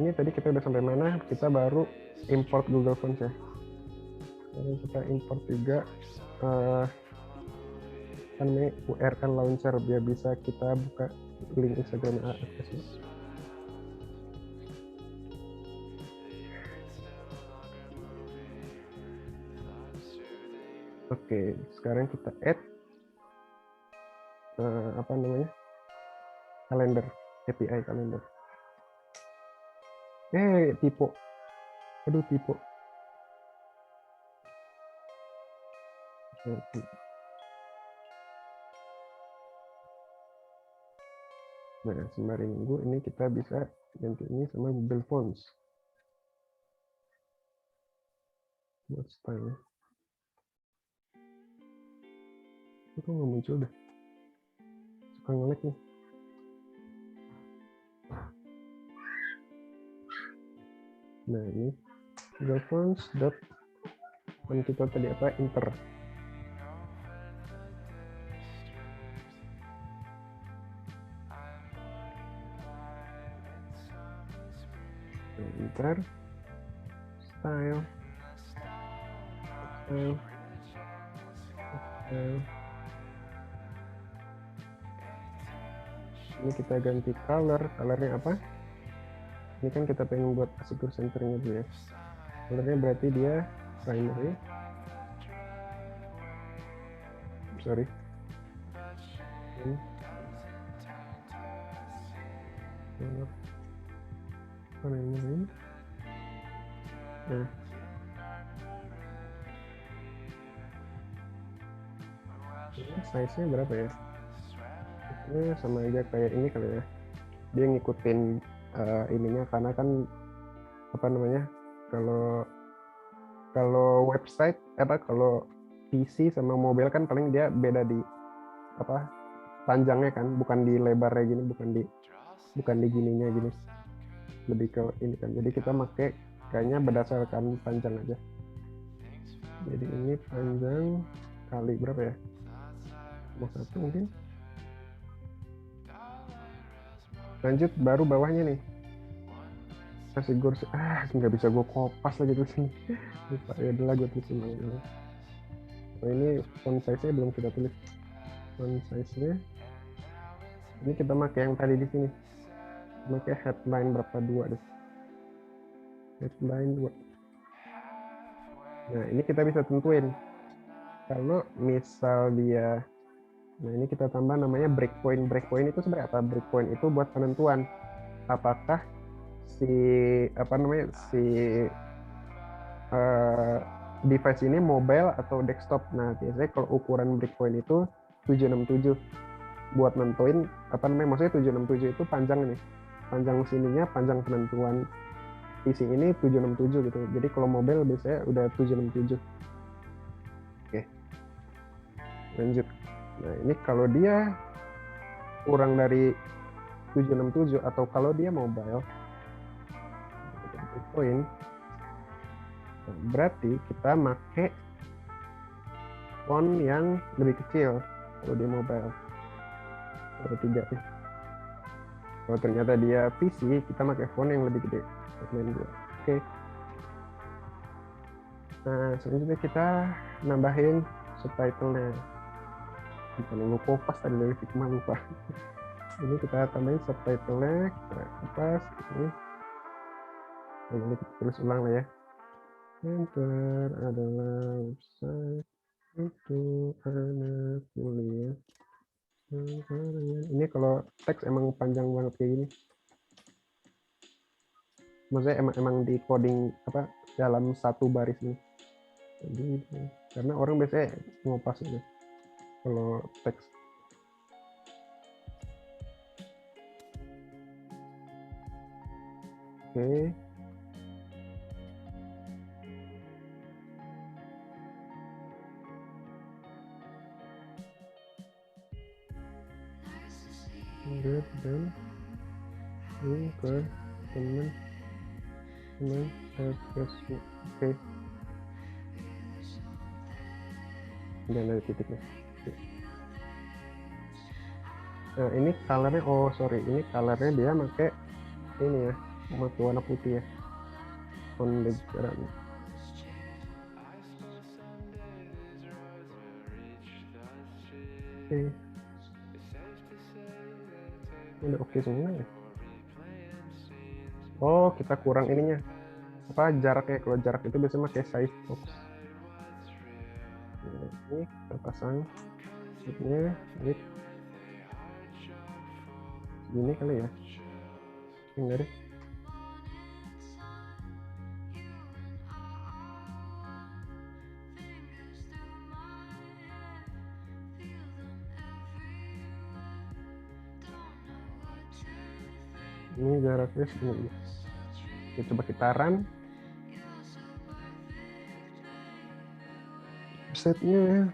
Ini tadi kita udah sampai mana? Kita baru import Google Fonts ya. Lalu kita import juga namanya URL launcher biar bisa kita buka link Instagram AFS. Oke, sekarang kita add apa namanya, kalender, API kalender. Typo. Aduh, typo. Nah, sembari nunggu ini kita bisa ganti ini sama Google Fonts. Buat style. Itu nggak muncul deh. Suka nge-lag nih. Nah, ini Google Fonts dot kita tadi apa, inter. Inter style. Ini kita ganti colornya apa? Ini kan kita pengen buat asicur centernya dulu ya. Colornya berarti dia primary. Sorry. Apa namanya? Nah. Size-nya berapa ya? Ini sama aja kayak ini kali ya. Dia ngikutin ininya, karena kan apa namanya, kalau website kalau PC sama mobile kan paling dia beda di apa panjangnya kan, bukan di lebarnya gini, bukan di gininya gini, lebih ke ini kan. Jadi kita pakai kayaknya berdasarkan panjang aja. Jadi ini panjang kali berapa ya? 1 mungkin. Lanjut baru bawahnya nih. Asicur, nggak bisa gue kopas lagi tuh sini. Lupa, ya udah gue tulisin lagi. Oh, ini font size-nya belum kita tulis. Font size-nya ini kita pakai yang tadi di sini. Pakai headline berapa, 2 deh. Headline 2. Nah, ini kita bisa tentuin. Kalau misal dia, nah ini kita tambah namanya breakpoint. Breakpoint itu sebenarnya apa? Breakpoint itu buat penentuan apakah device ini mobile atau desktop. Nah, biasanya kalau ukuran breakpoint itu 767 buat nentuin maksudnya 767 itu panjang nih. Panjang sininya, panjang penentuan PC ini 767 gitu. Jadi kalau mobile biasanya udah 767. Oke. Lanjut. Nah, ini kalau dia kurang dari 767 atau kalau dia mobile point, berarti kita pakai font yang lebih kecil kalau dia mobile. Ada 3 nih. Kalau ternyata dia PC, kita pakai font yang lebih gede. Headline 2. Oke. Nah, selanjutnya kita nambahin subtitle-nya. Kalau kopas tadi dari Figma lupa. Ini kita tambahin subtitle-nya, kita kopas ini. Nah, ini kita tulis ulang lah ya. Enter adalah website untuk anak kuliah. Ini kalau teks emang panjang banget kayak gini. Maksudnya emang di coding dalam satu baris ini. Jadi, karena orang biasanya ngopas itu kalau teks. Oke. Good, dan ini ke teman Facebook. Oke. Dan ada titiknya. Oke. Nah, ini colornya, oh sorry, ini colornya dia pakai ini ya, pakai warna putih ya. On the ground. Oke. Udah oke semua ya. Oh, kita kurang ininya. Apa jaraknya? Kalau jarak itu biasanya pakai size box. Nah, ini kita pasang ini ini kali ya. Enggak deh. Ini jaraknya segini. Kita coba kita run. Setnya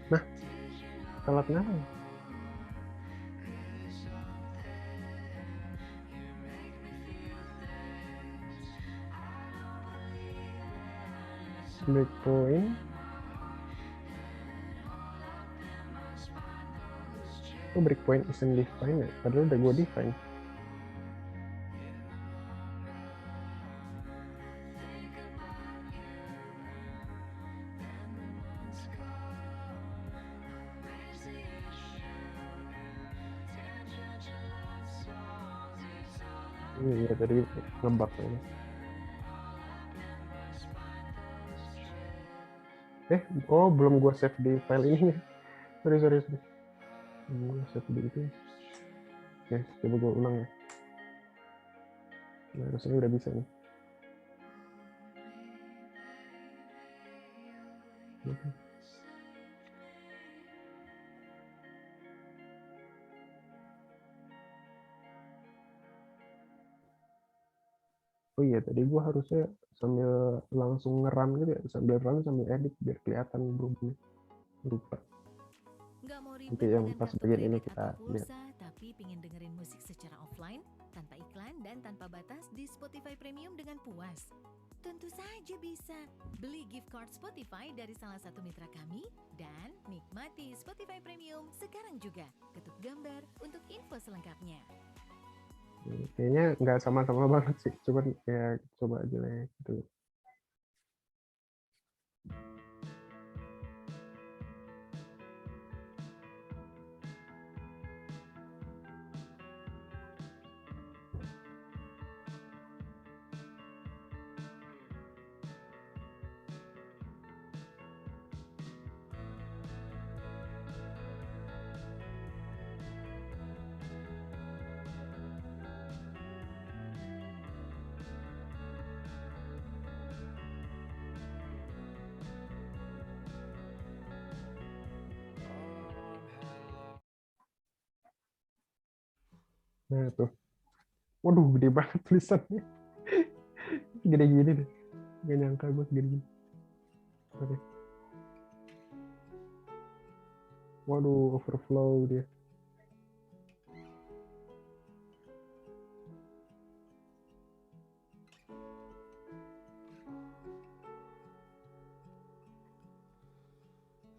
nah, salah kenapa ya? Breakpoint. Oh, breakpoint isn't defined ya? Padahal udah gue define. Ini ya tadi ngebug ini. Oh belum gue save di file ini. Sorry. Gue save di itu. Oke, coba gue ulang ya. Nah, harusnya udah bisa nih. Oh iya, tadi gue harusnya sambil langsung ngeram gitu ya, sambil run sambil edit biar kelihatan berubah. Lupa.
Nggak mau
Nanti
ribet
yang
dengan
pas
kartu
bagian ini
kredit
kita
atau
lihat.
pulsa, tapi pingin dengerin musik secara offline, tanpa iklan dan tanpa batas di Spotify Premium dengan puas? Tentu saja bisa. Beli gift card Spotify dari salah satu mitra kami dan nikmati Spotify Premium sekarang juga. Ketuk gambar untuk info selengkapnya.
Kayaknya nggak sama-sama banget sih, cuman ya coba aja lah ya, gitu. Nah tuh, waduh gede banget tulisannya. Gede gini deh, nggak nyangka gue segede gini. Oke. Waduh, overflow dia.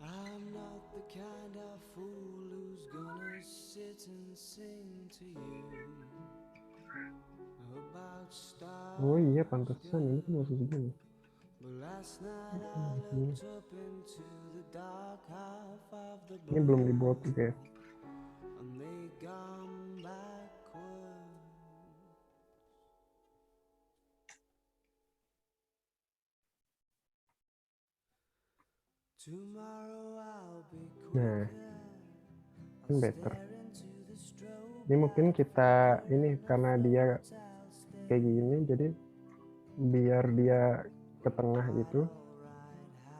I'm not the kind of fool who's gonna sit and sing to you about stars.
Oh iya, pantesan ini kan masih segini.
But last night I looked up into the dark half of the
Ini belum dibuat juga ya.
and they gone backward. Tomorrow I'll be
Nah,
quicker.
kan better.
Stare into the strobe
Ini mungkin kita ini karena dia kayak gini, jadi biar dia ke tengah gitu,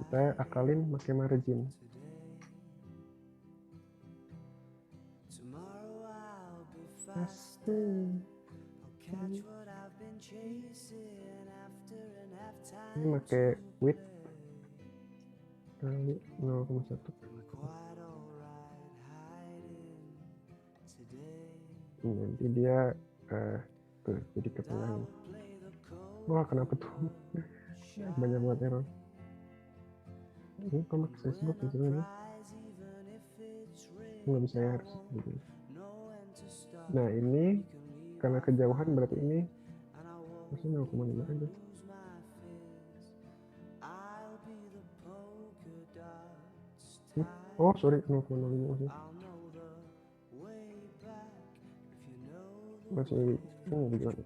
kita akalin pakai margin.
Tomorrow I'll be
Pasti.
faster. I'll catch what I've been chasing after and have
Ini
time
pakai
to
width
play.
kali 0,1.
I'm quite alright hiding today.
Nanti dia tuh jadi ke tengah.
I'll play the cold
Wah, kenapa tuh banyak banget error. Ini komak Facebook
when I
gitu kan?
prize, even if it's
Nggak
rigged.
bisa
I
harus
won't
gitu.
know when to stop.
Nah ini
You can read
karena
my
kejauhan berarti
mind,
ini
and I won't
masih 0,5 aja.
lose my fears. I'll be the polka dots tied.
Oh sorry 0,05 masih.
I'll know the way back if you know the
Masih
way.
ini gimana?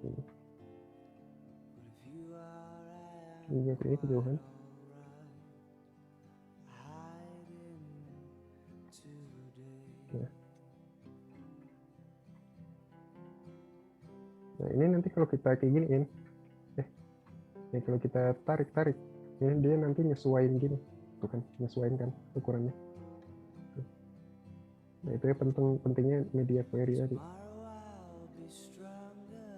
Ini.
But if you are, I
Ini
am
berarti ini kejauhan.
alright. Hiding today.
Ya. Nah ini nanti kalau kita kayak giniin, ya kalau kita tarik, ini dia nanti nyesuaiin gini, tuh kan, nyesuaiin kan ukurannya. Tuh. Nah itu ya pentingnya media query tadi.
Tomorrow I'll be stronger,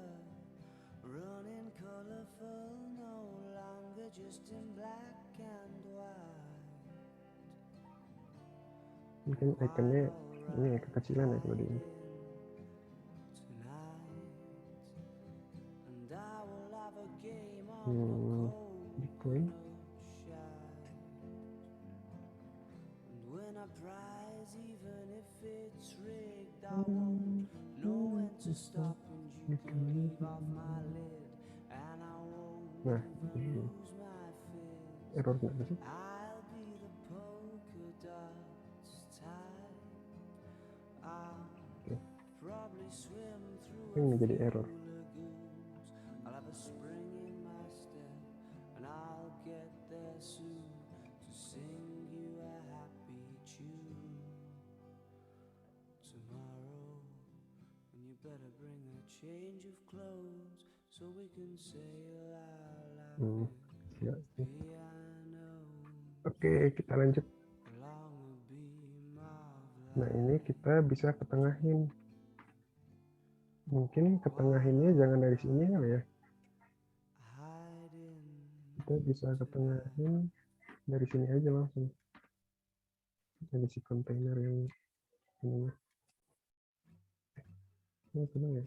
running colorful, no longer just in black and white.
Mungkin ikonnya ini ya kekecilan ya kalau di ini.
Tonight, and I will have a game on the
Bitcoin.
shine. And when I prize, even if it's rigged, I won't know when to stop, and you can leave off my lid, and I won't
Nah,
even lose my fears.
error nggak sih?
I'll be the polka dots type. I'll
Oke.
probably swim through
Ini menjadi error.
lagoons. I'll have a spring in my step, and I'll get there soon to sing you a happy tune. Tomorrow, and you better bring a change of clothes so we can sail our
Ya.
piano
Oke, kita lanjut.
along a beam of
Nah ini kita bisa ketengahin. Mungkin ketengahinnya jangan dari sini kali ya.
hiding.
Kita bisa ketengahin dari sini aja langsung. Dari si kontainer yang ini. Ini tenang ya.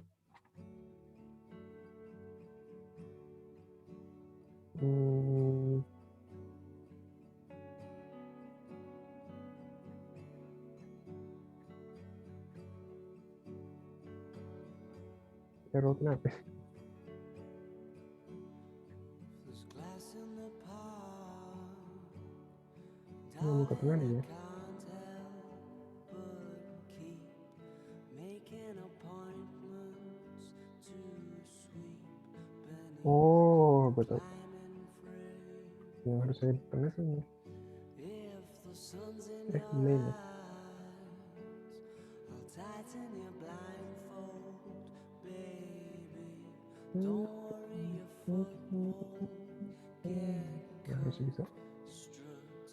Error kenapa?
There's glass in the park.
Mau ke tengah nih ya.
Can't help but keep making appointments to sweep beneath
Oh, betul.
climbing frame.
Yang harus saya di tengah sini.
If the sun's in your
Main ya.
eyes, I'll tighten your blindfold, baby. Don't worry, your foot won't get
Ya harus bisa.
strut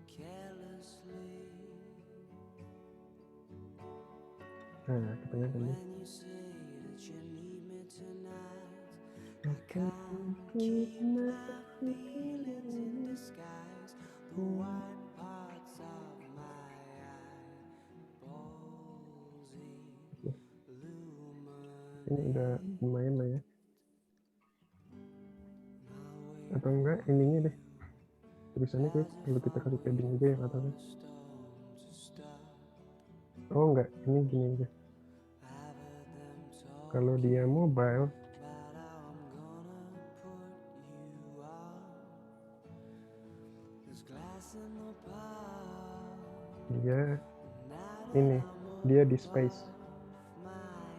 carelessly.
Nah, ke tengah kan ya.
When you say that you need me tonight, I can't keep my feelings in disguise. The white parts of my eyeballs
Ini udah
illuminate
lumayan lah ya.
my way.
Atau enggak ininya deh. Tulisannya kayak perlu kita kasih padding juga yang atasnya.
Storm to stop.
Oh enggak, ini gini aja.
I've heard them talk
Kalau dia mobile,
about how I'm gonna put you out. There's glass in the park.
dia
Now
ini dia di space.
my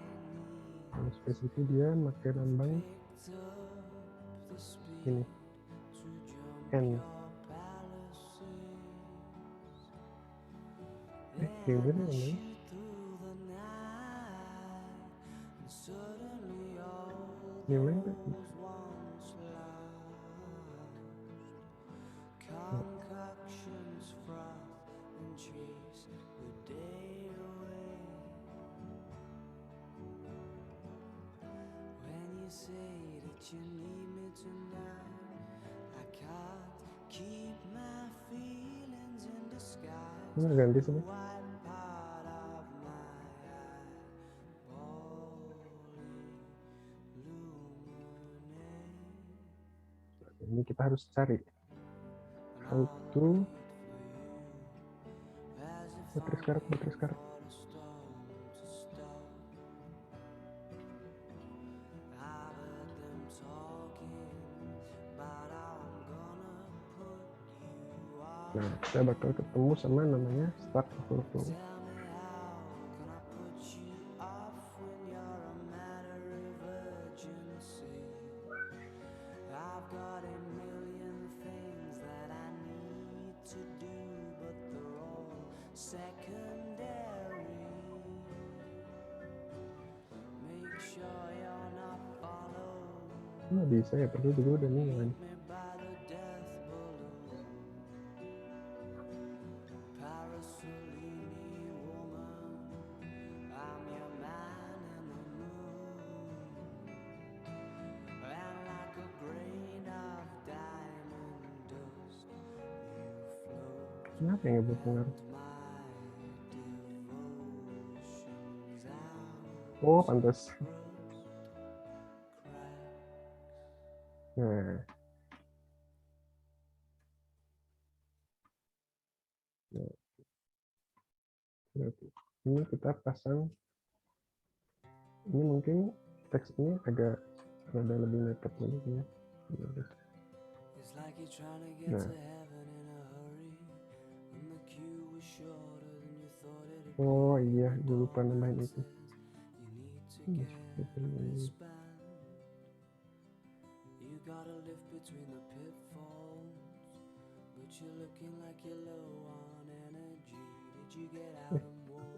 knee
Kalau space itu dia pakai lambang
picked up the speed
ini
to jump
N.
your palaces.
Gimana namanya?
Shoot through the night.
Nilai
once lost. Concoctions froth and chase the day away. When you say that you need me tonight, I can't keep my feelings in disguise.
mana ganti sini?
White part of my eye, illuminate.
Ini kita harus cari how to baterai sekarang. Nah, kita bakal ketemu sama namanya start overflow. Nggak bisa ya, perlu juga udah nilai. Kenapa yang berpengaruh? Oh, pantas. Nah. Ini kita pasang. Ini mungkin teks ini agak rada lebih mepet lagi ya. Nah. Oh iya, gue lupa nambahin itu.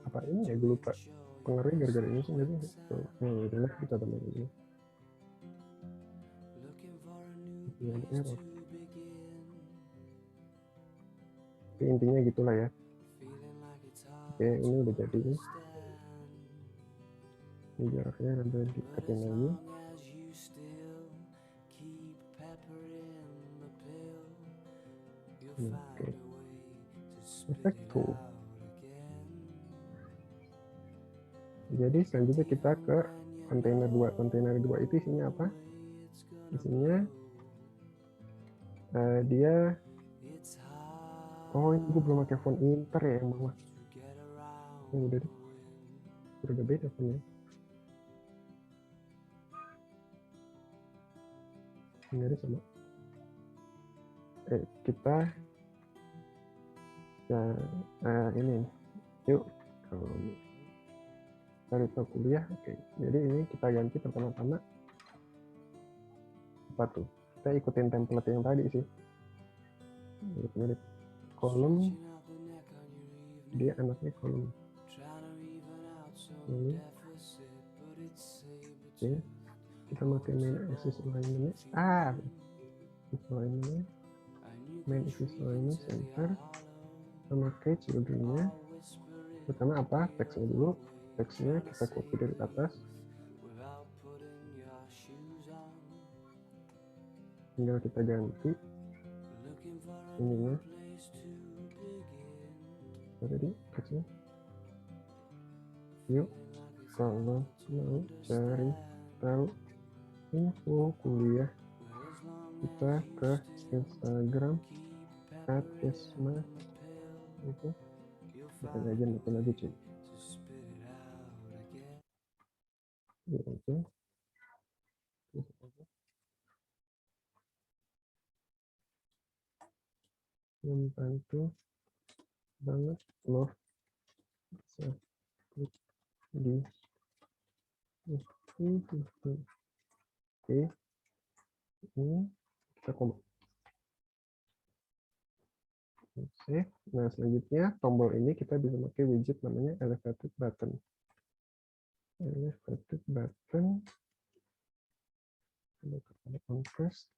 Apa ini ya, gue lupa. Pengaruhnya gara-gara ini sih nggak sih? Nih, udah kita tambahin ini. Error. Tapi intinya gitulah ya. Oke, ini udah jadi nih. Ini jaraknya ada diketin lagi. Oke. Perfecto. Jadi selanjutnya kita ke kontainer 2. Kontainer 2 itu isinya apa? Isinya dia, oh ini gue belum pakai font Inter ya yang bawah. Ini udah deh, udah beda fontnya. Ini ada sama. Kita ya ini yuk cari tahu kuliah. Oke, jadi ini kita ganti pertama-tama apa tuh? Kita ikutin template yang tadi sih. Mirip kolom, dia anaknya kolom. Oke, kita pakai main axis alignment. Alignment, main axis alignment center, sama pakai children-nya. Pertama apa? Teksnya dulu. Teksnya kita copy dari atas. Tinggal kita ganti ininya. Tadi teksnya. Yuk, kalau mau cari tahu info kuliah, kita ke Instagram @esma itu. Kita aja nonton lagi cuy. Oke. Membantu banget loh, bisa klik di oke, ini kita koma. Oke, nah selanjutnya tombol ini kita bisa pakai widget namanya elevated button. Ada compressed.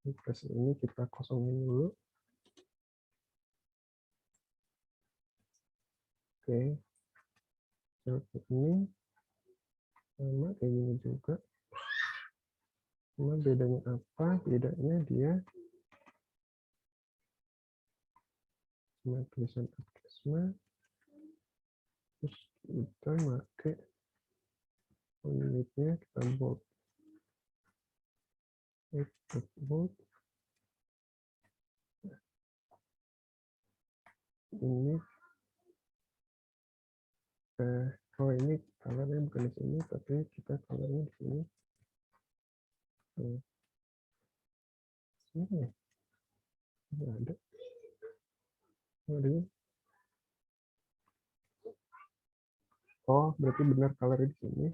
Compressed ini kita kosongin dulu. Oke. Seperti ini sama kayak gini juga. Cuma bedanya apa? Bedanya dia cuma tulisan Aksma. Terus kita pakai unitnya kita bold. Bold. Ini oh ini colornya bukan di sini, tapi kita colornya di sini. Sini ya? Nggak ada. Aduh. Oh, berarti benar colornya di sini.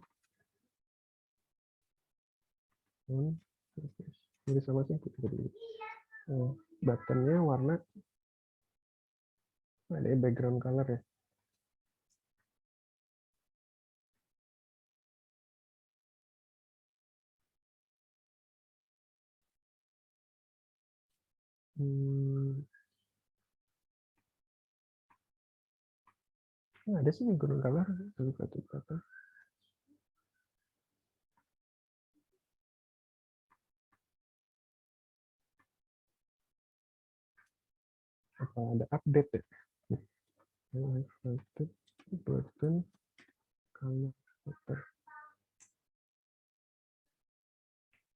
Ini sama sih putih tadi. Buttonnya warna ada background color ya. Ada sih background color satu kata. Apa ada update ya? Button color filter.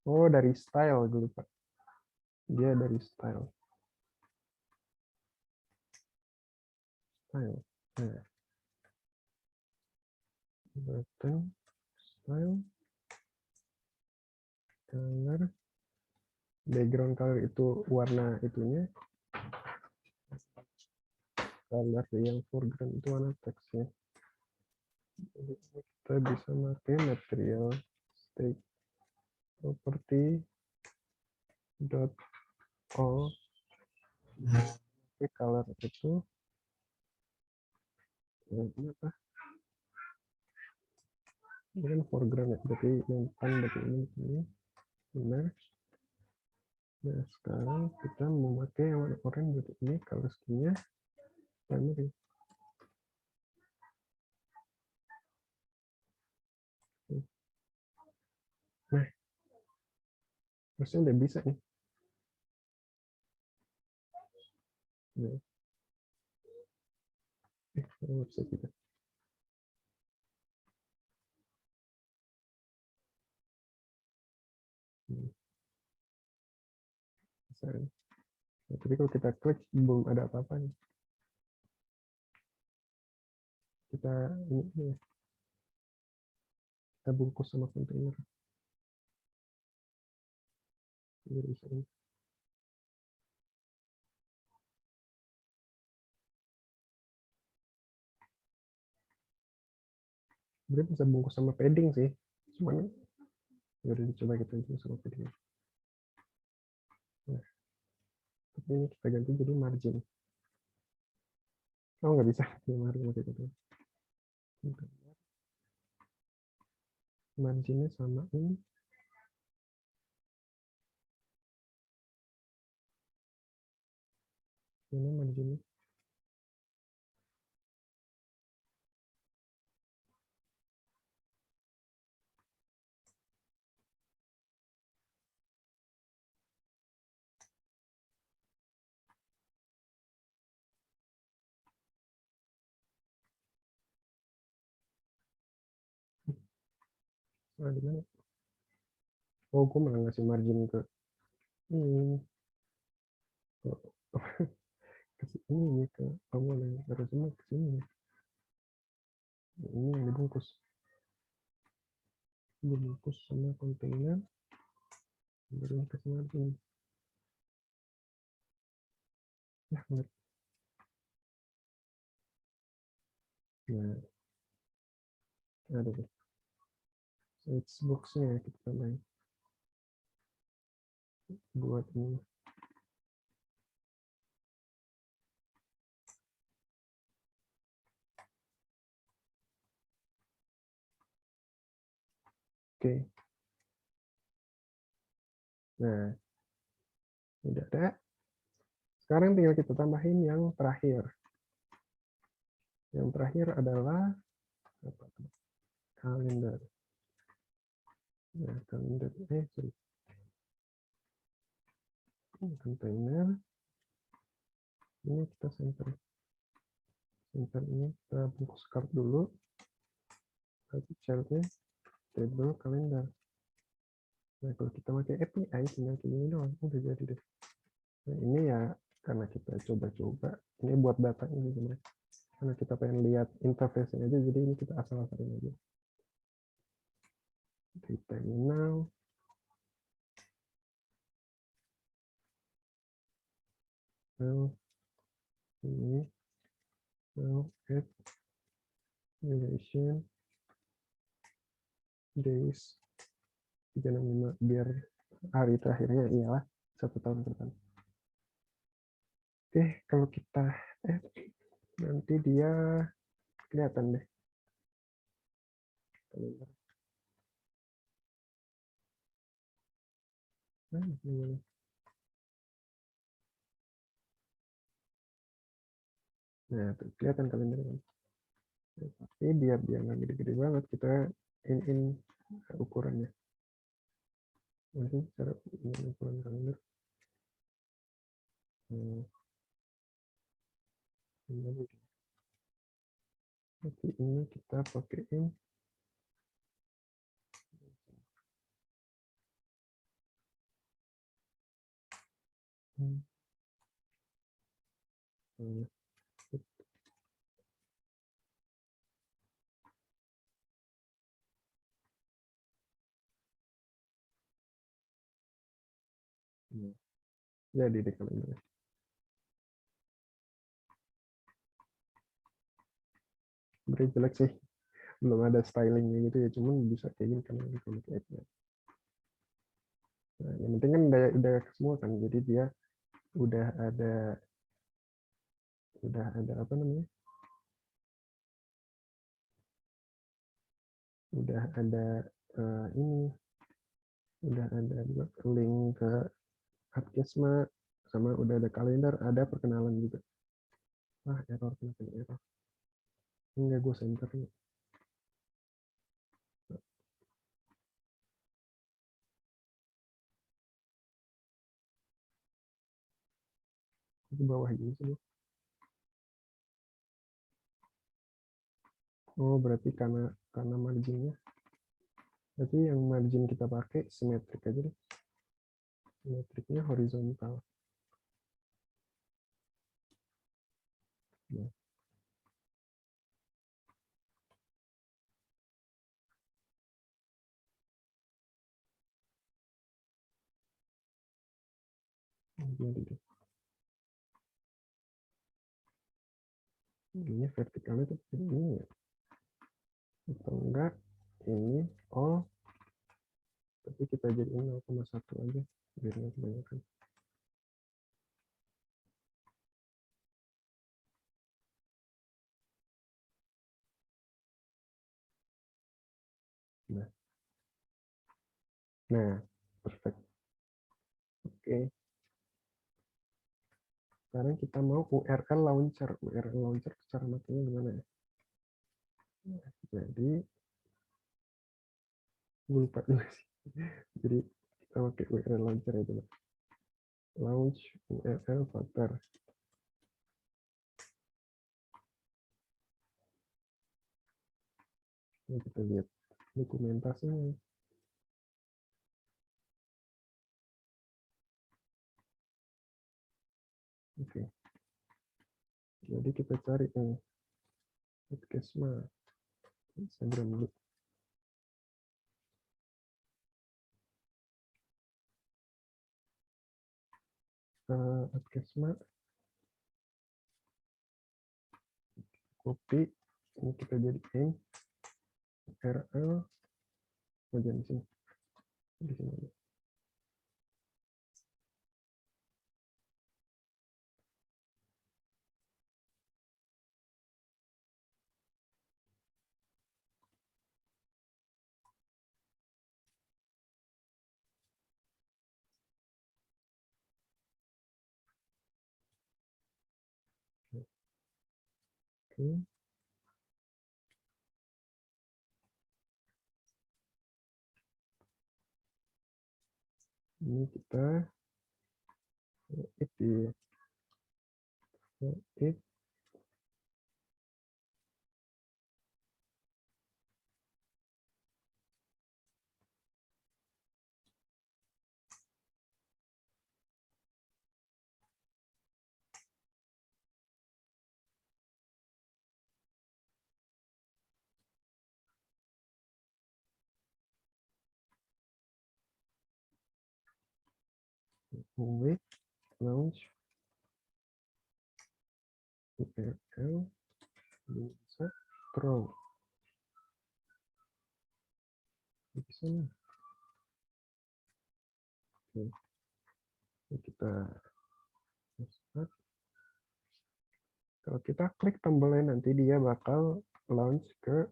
Oh, dari style gue lupa. Dia dari style. Style. Nah. Button style color background color itu warna itunya. Color yang foreground itu warna teksnya. Jadi kita bisa pakai material state property dot all color itu ini apa? Ini kan foreground ya, berarti yang depan berarti ini benar. Nah sekarang kita memakai yang warna oranye berarti ini color scheme-nya primary. Nah harusnya udah bisa nih. Nah. Website kita. Nah, tapi kalau kita klik belum ada apa-apa nih. Kita ini kita bungkus sama kontainer. Biar bisa ini. Sebenarnya bisa bungkus sama padding sih. Cuman ya udah dicoba kita bungkus sama padding. Nah, tapi ini kita ganti jadi margin. Oh nggak bisa, margin kayak gitu. Marginnya sama ini. Mana marginnya? Di mana? Oh, gue malah ngasih margin ke ini. Ke sini ke kamu harusnya ke sini. Ini yang dibungkus. Dibungkus sama kontainer. Baru kasih margin. Ya, benar. Nah, ada deh. Size box-nya kita tambahin. Buat ini. Oke. Nah, udah ada. Sekarang tinggal kita tambahin yang terakhir. Yang terakhir adalah apa tuh? Kalender. Nah, kalender. Sorry. Container. Ini kita center. Center ini kita bungkus card dulu. Lalu childnya table kalender. Nah, kalau kita pakai API, tinggal kayak gini doang. Udah jadi deh. Nah, ini ya karena kita coba-coba. Ini buat data ini sebenarnya. Karena kita pengen lihat interface-nya aja, jadi ini kita asal-asalin aja. Di terminal. Now, ini. Now, add relation days 365 biar hari terakhirnya ialah 1 tahun ke depan. Oke, kalau kita nanti dia kelihatan deh. Nah, tuh, kelihatan kalendernya. Tapi biar dia nggak gede-gede banget, kita in ukurannya. Masih cara ukuran kalender. Tapi ini kita pakaiin jadi deh kalendernya. Beri jelek sih, belum ada stylingnya gitu ya, cuman bisa kayak gini kan kalau kayak. Nah, yang penting kan udah semua kan, jadi dia udah ada apa namanya, udah ada ini, udah ada link ke Hapkesma, sama udah ada kalender, ada perkenalan juga. Error, kenapa error? Enggak, gue center nih. Di bawah ini sih. Oh, berarti karena marginnya. Berarti yang margin kita pakai simetrik aja deh. Simetriknya horizontal. Nah. Jadi deh. Ini vertikalnya tuh ini ya. Atau enggak, ini all, tapi kita jadiin 0,1 aja. Biar nggak kebanyakan. Nah, perfect. Oke. Sekarang kita mau URL launcher. URL launcher cara makanya gimana ya? Jadi, gue lupa dulu sih. Jadi, kita pakai URL launcher aja. Launch URL footer. Ini kita lihat dokumentasinya. Oke. Jadi kita cari yang Hapkesma. Instagram dulu. Hapkesma. Copy. Ini kita jadiin URL. Jangan di sini. Di sini. Oke. Ini kita itu it with launch URL bisa pro bisa nih. Oke. Ini kita start. Kalau kita klik tombolnya nanti dia bakal launch ke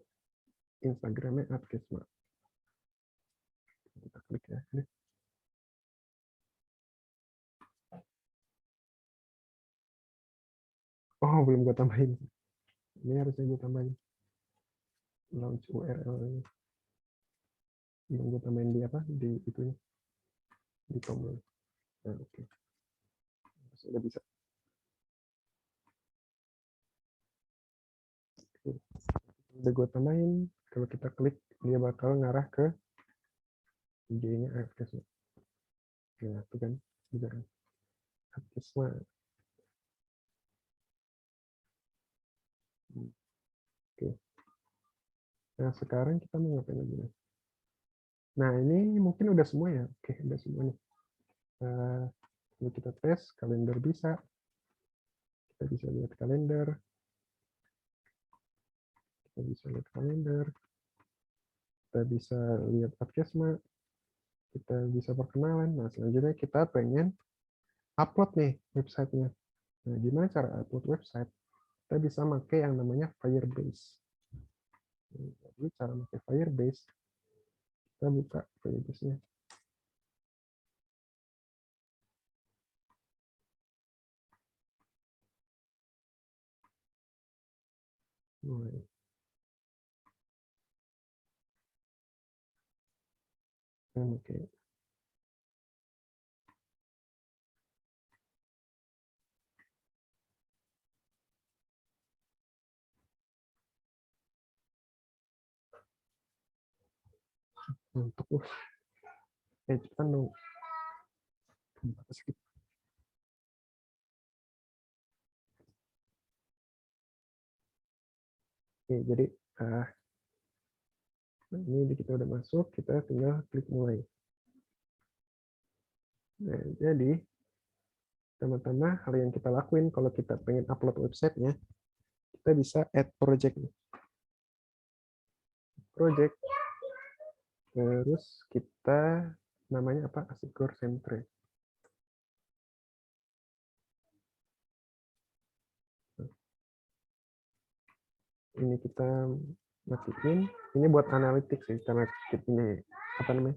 Instagramnya @kesma. Kita klik ya. Ini. Oh, belum gue tambahin. Ini harusnya gue tambahin. Launch URL ini. Belum gue tambahin di apa? Di itunya. Di tombol. Nah, oke. Sudah bisa. Oke. Udah gue tambahin. Kalau kita klik, dia bakal ngarah ke IG-nya @kesma. Nah, itu kan. Bisa kan. @kesma. Oke. Nah, sekarang kita mau ngapain lagi? Nah, ini mungkin udah semua ya. Oke, udah semua nih. Kalau kita tes, kalender bisa. Kita bisa lihat kalender. Kita bisa lihat kalender. Kita bisa lihat Adkesma. Kita bisa perkenalan. Nah, selanjutnya kita pengen upload nih websitenya. Nah, gimana cara upload website? Kita bisa pakai yang namanya Firebase. Jadi cara pakai Firebase, kita buka Firebase-nya. Mulai. Oke. Untuk cepetan dong. Skip. Oke, jadi ini kita udah masuk, kita tinggal klik mulai. Nah, jadi pertama-tama hal yang kita lakuin kalau kita pengen upload websitenya, kita bisa add project. Project. Terus kita namanya apa? Asicor Centre. Ini kita matiin. Ini buat analitik sih, karena ini apa namanya?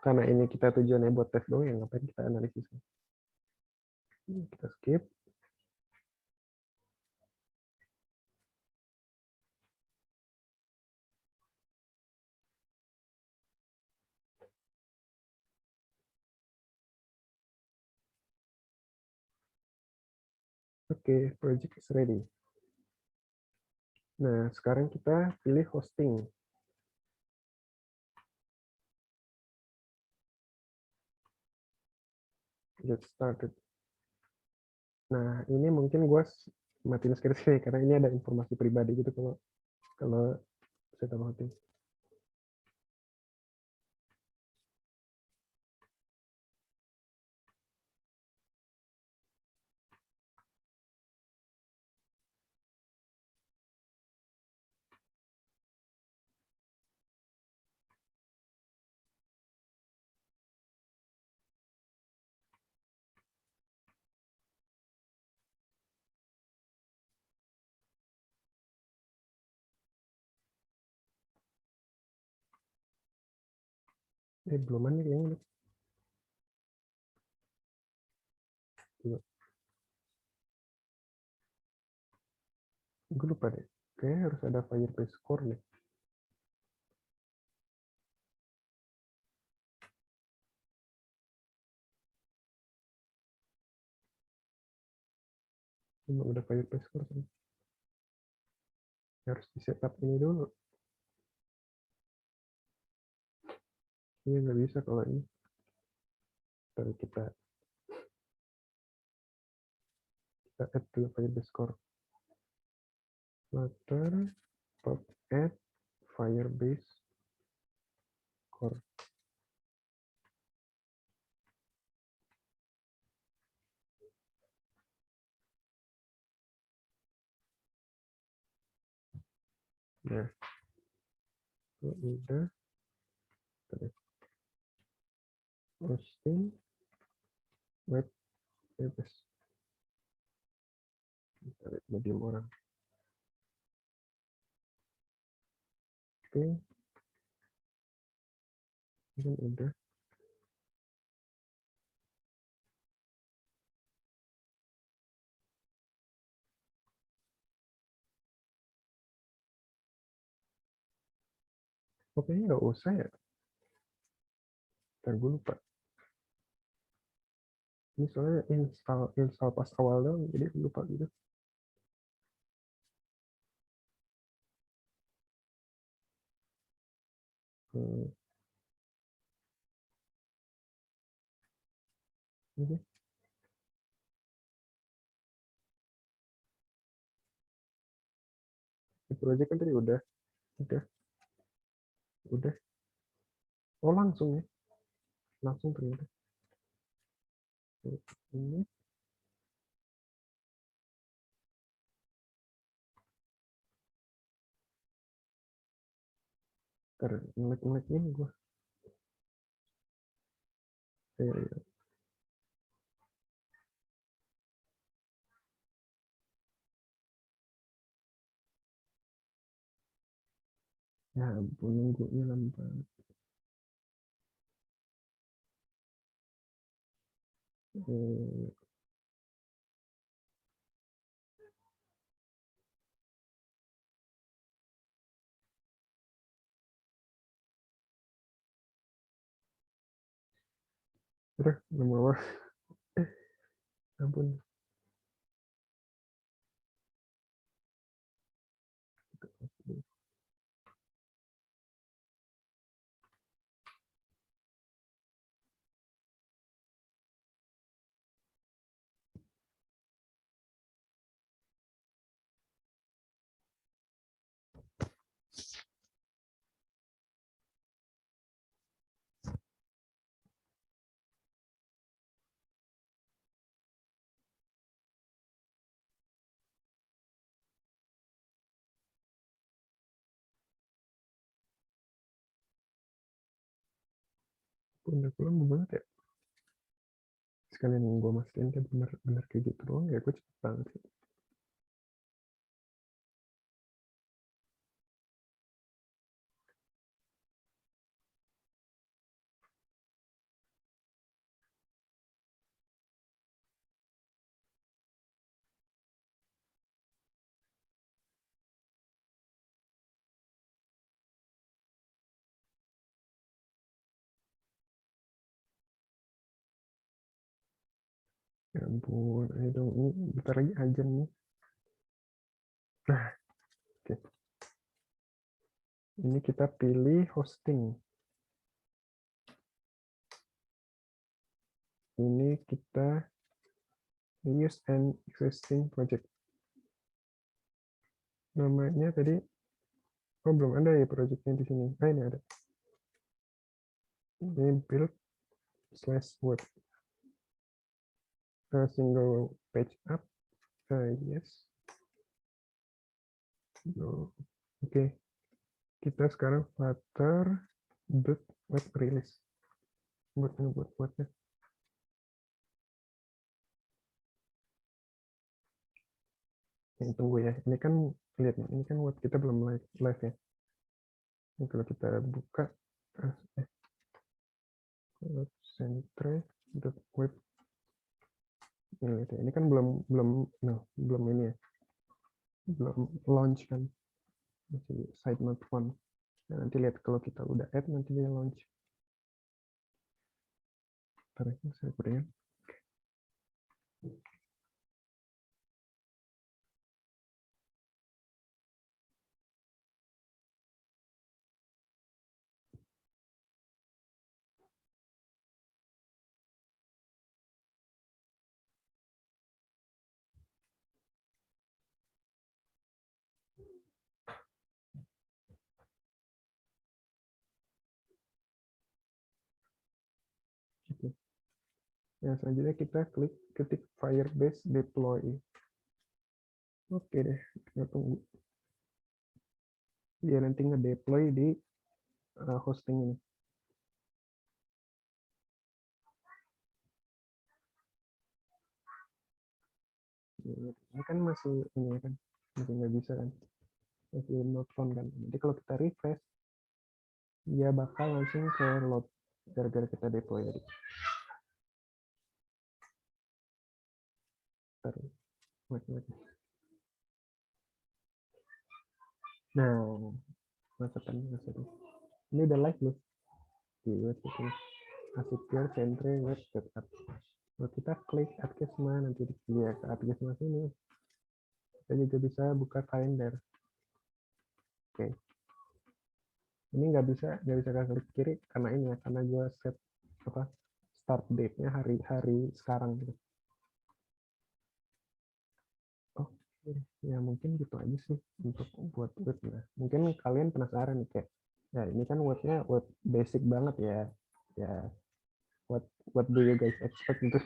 Karena ini kita tujuannya buat tes dong, yang ngapain kita analisis. Kita skip. Oke, project is ready. Nah, sekarang kita pilih hosting. Get started. Nah, ini mungkin gue matiin screen sini karena ini ada informasi pribadi gitu kalau saya tahu hosting. Belum nih kayaknya. Coba. Gue lupa deh. Kayaknya harus ada Firebase Core deh. Cuma udah Firebase Core kan. Harus di setup ini dulu. Ini nggak bisa kalau ini. Tapi kita add dulu Firebase Core. Flutter pub add Firebase Core. Nah, kalau udah hosting web service. Kita lihat medium orang. Oke, ini udah. Oke, nggak usah ya. Ntar gue lupa. Ini soalnya install pas awal dong, jadi lupa gitu. Ini project kan tadi udah. Oh langsung ya, langsung ternyata. Ini ngelek ini gue. Ya ampun, nunggunya lama banget. Udah, lama ampun. Udah lama banget ya. Sekalian gue mastiin kayak bener kayak gitu doang ya, gue cepet banget sih. Ya ampun, ayo dong, ini bentar lagi ajan nih. Nah, oke. Ini kita pilih hosting. Ini kita use an existing project. Namanya tadi, oh belum ada ya projectnya di sini. Ah ini ada. Ini build/web. Single page up. Yes. No. Oke. Kita sekarang Flutter web release. Buatnya. Yang tunggu ya. Ini kan lihat nih, ini kan web kita belum live ya. Ini kalau kita buka centre.web. Ini kan belum ini ya. belum launch kan, masih site not found. Nah, nanti lihat kalau kita udah add nanti dia launch. Tariknya saya berikan. Gitu. Nah, selanjutnya kita ketik Firebase deploy. Oke deh, kita tunggu. Dia nanti ngedeploy di hosting ini. Ini kan masih ini kan, masih nggak bisa kan, masih not found kan. Nanti kalau kita refresh, dia bakal langsung ke load gara-gara kita deploy tadi. Nah, masukkan. Ini udah live loh di website ini. Asicure Centre Web Setup. Kalau kita klik Adkesma, nanti dia ke Adkesma sini. Kita juga bisa buka Finder. Oke. Ini nggak bisa klik kiri karena ini ya, karena gue set apa start date-nya hari sekarang gitu. Oke, ya mungkin gitu aja sih untuk buat web. Nah, mungkin kalian penasaran nih kayak, ya ini kan webnya web basic banget ya. Ya, what do you guys expect gitu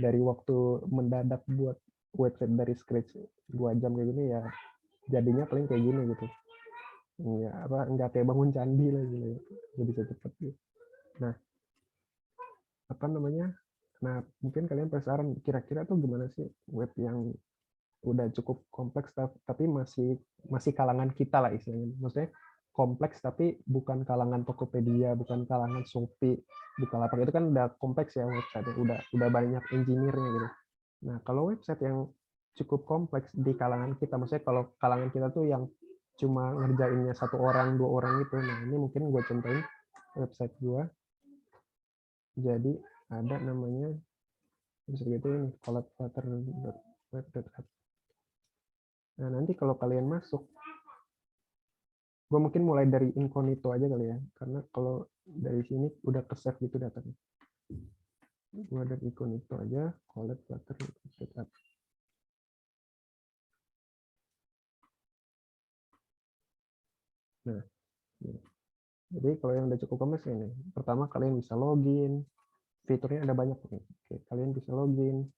dari waktu mendadak buat website dari scratch 2 jam kayak gini ya, jadinya paling kayak gini gitu. Ya, apa nggak kayak bangun candi lah gitu ya. Jadi bisa cepet gitu. Nah, apa namanya? Nah, mungkin kalian penasaran kira-kira tuh gimana sih web yang udah cukup kompleks tapi masih kalangan kita lah istilahnya. Maksudnya kompleks tapi bukan kalangan Tokopedia, bukan kalangan Shopee, Bukalapak, itu kan udah kompleks ya website, udah banyak engineer-nya gitu. Nah, kalau website yang cukup kompleks di kalangan kita, maksudnya kalau kalangan kita tuh yang cuma ngerjainnya 1 orang, 2 orang gitu. Nah, ini mungkin gue contohin website gue. Jadi ada namanya bisa gitu ini collaborator.web.app. Nah, nanti kalau kalian masuk, gue mungkin mulai dari incognito aja kali ya, karena kalau dari sini udah ke save gitu datanya. Gue dari incognito aja, collaborator.web.app. Nah, jadi kalau yang udah cukup kompleks ini, pertama kalian bisa login, fiturnya ada banyak nih. Oke, kalian bisa login.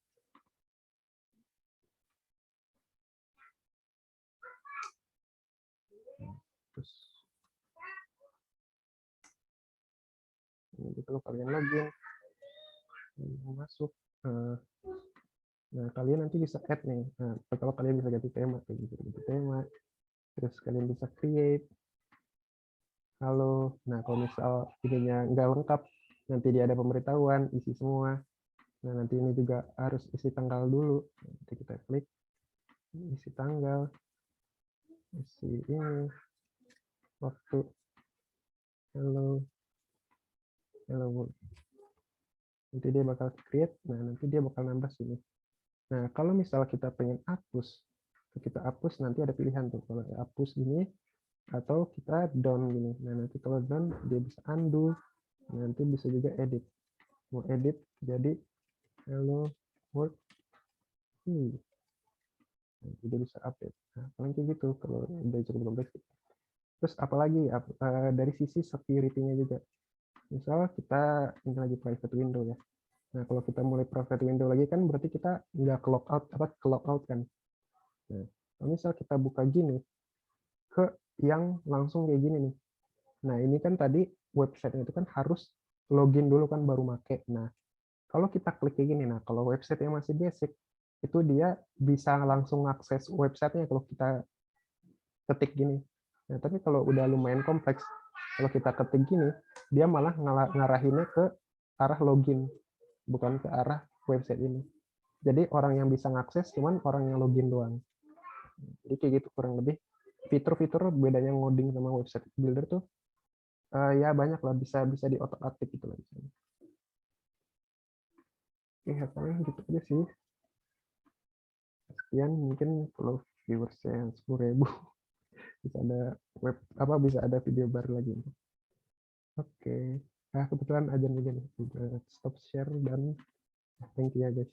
Terus ini kalau kalian login, masuk. Nah, kalian nanti bisa add nih. Nah, pertama kalian bisa ganti tema, ganti tema. Terus kalian bisa create. Halo. Nah, kalau misal ininya nggak lengkap, nanti dia ada pemberitahuan, isi semua. Nah, nanti ini juga harus isi tanggal dulu. Nanti kita klik, isi tanggal, isi ini, waktu. Hello. Nanti dia bakal create. Nah, nanti dia bakal nambah sini. Nah, kalau misal kita pengen hapus, kita hapus nanti ada pilihan tuh. Kalau hapus ini atau kita down gini. Nah, nanti kalau down dia bisa undo. Nanti bisa juga edit. Mau edit jadi hello world. Jadi bisa update. Nah, paling kayak gitu kalau udah cukup kompleks. Terus apalagi dari sisi security-nya juga. Misal kita ini lagi private window ya. Nah, kalau kita mulai private window lagi kan berarti kita nggak ke logout kan. Nah, kalau misal kita buka gini ke yang langsung kayak gini nih. Nah, ini kan tadi website itu kan harus login dulu kan baru make. Nah, kalau kita klik kayak gini, nah kalau website yang masih basic itu dia bisa langsung akses websitenya kalau kita ketik gini. Nah, tapi kalau udah lumayan kompleks, kalau kita ketik gini, dia malah ngarahinnya ke arah login, bukan ke arah website ini. Jadi orang yang bisa ngakses cuman orang yang login doang. Jadi kayak gitu kurang lebih. Fitur-fitur bedanya ngoding sama website builder tuh ya banyak lah, bisa bisa di otak-atik gitu lah. Oke, paling gitu aja sih. Sekian, mungkin kalau viewersnya 10.000 bisa ada bisa ada video baru lagi. Oke. Nah, kebetulan ajan juga nih. Stop share dan thank you ya guys.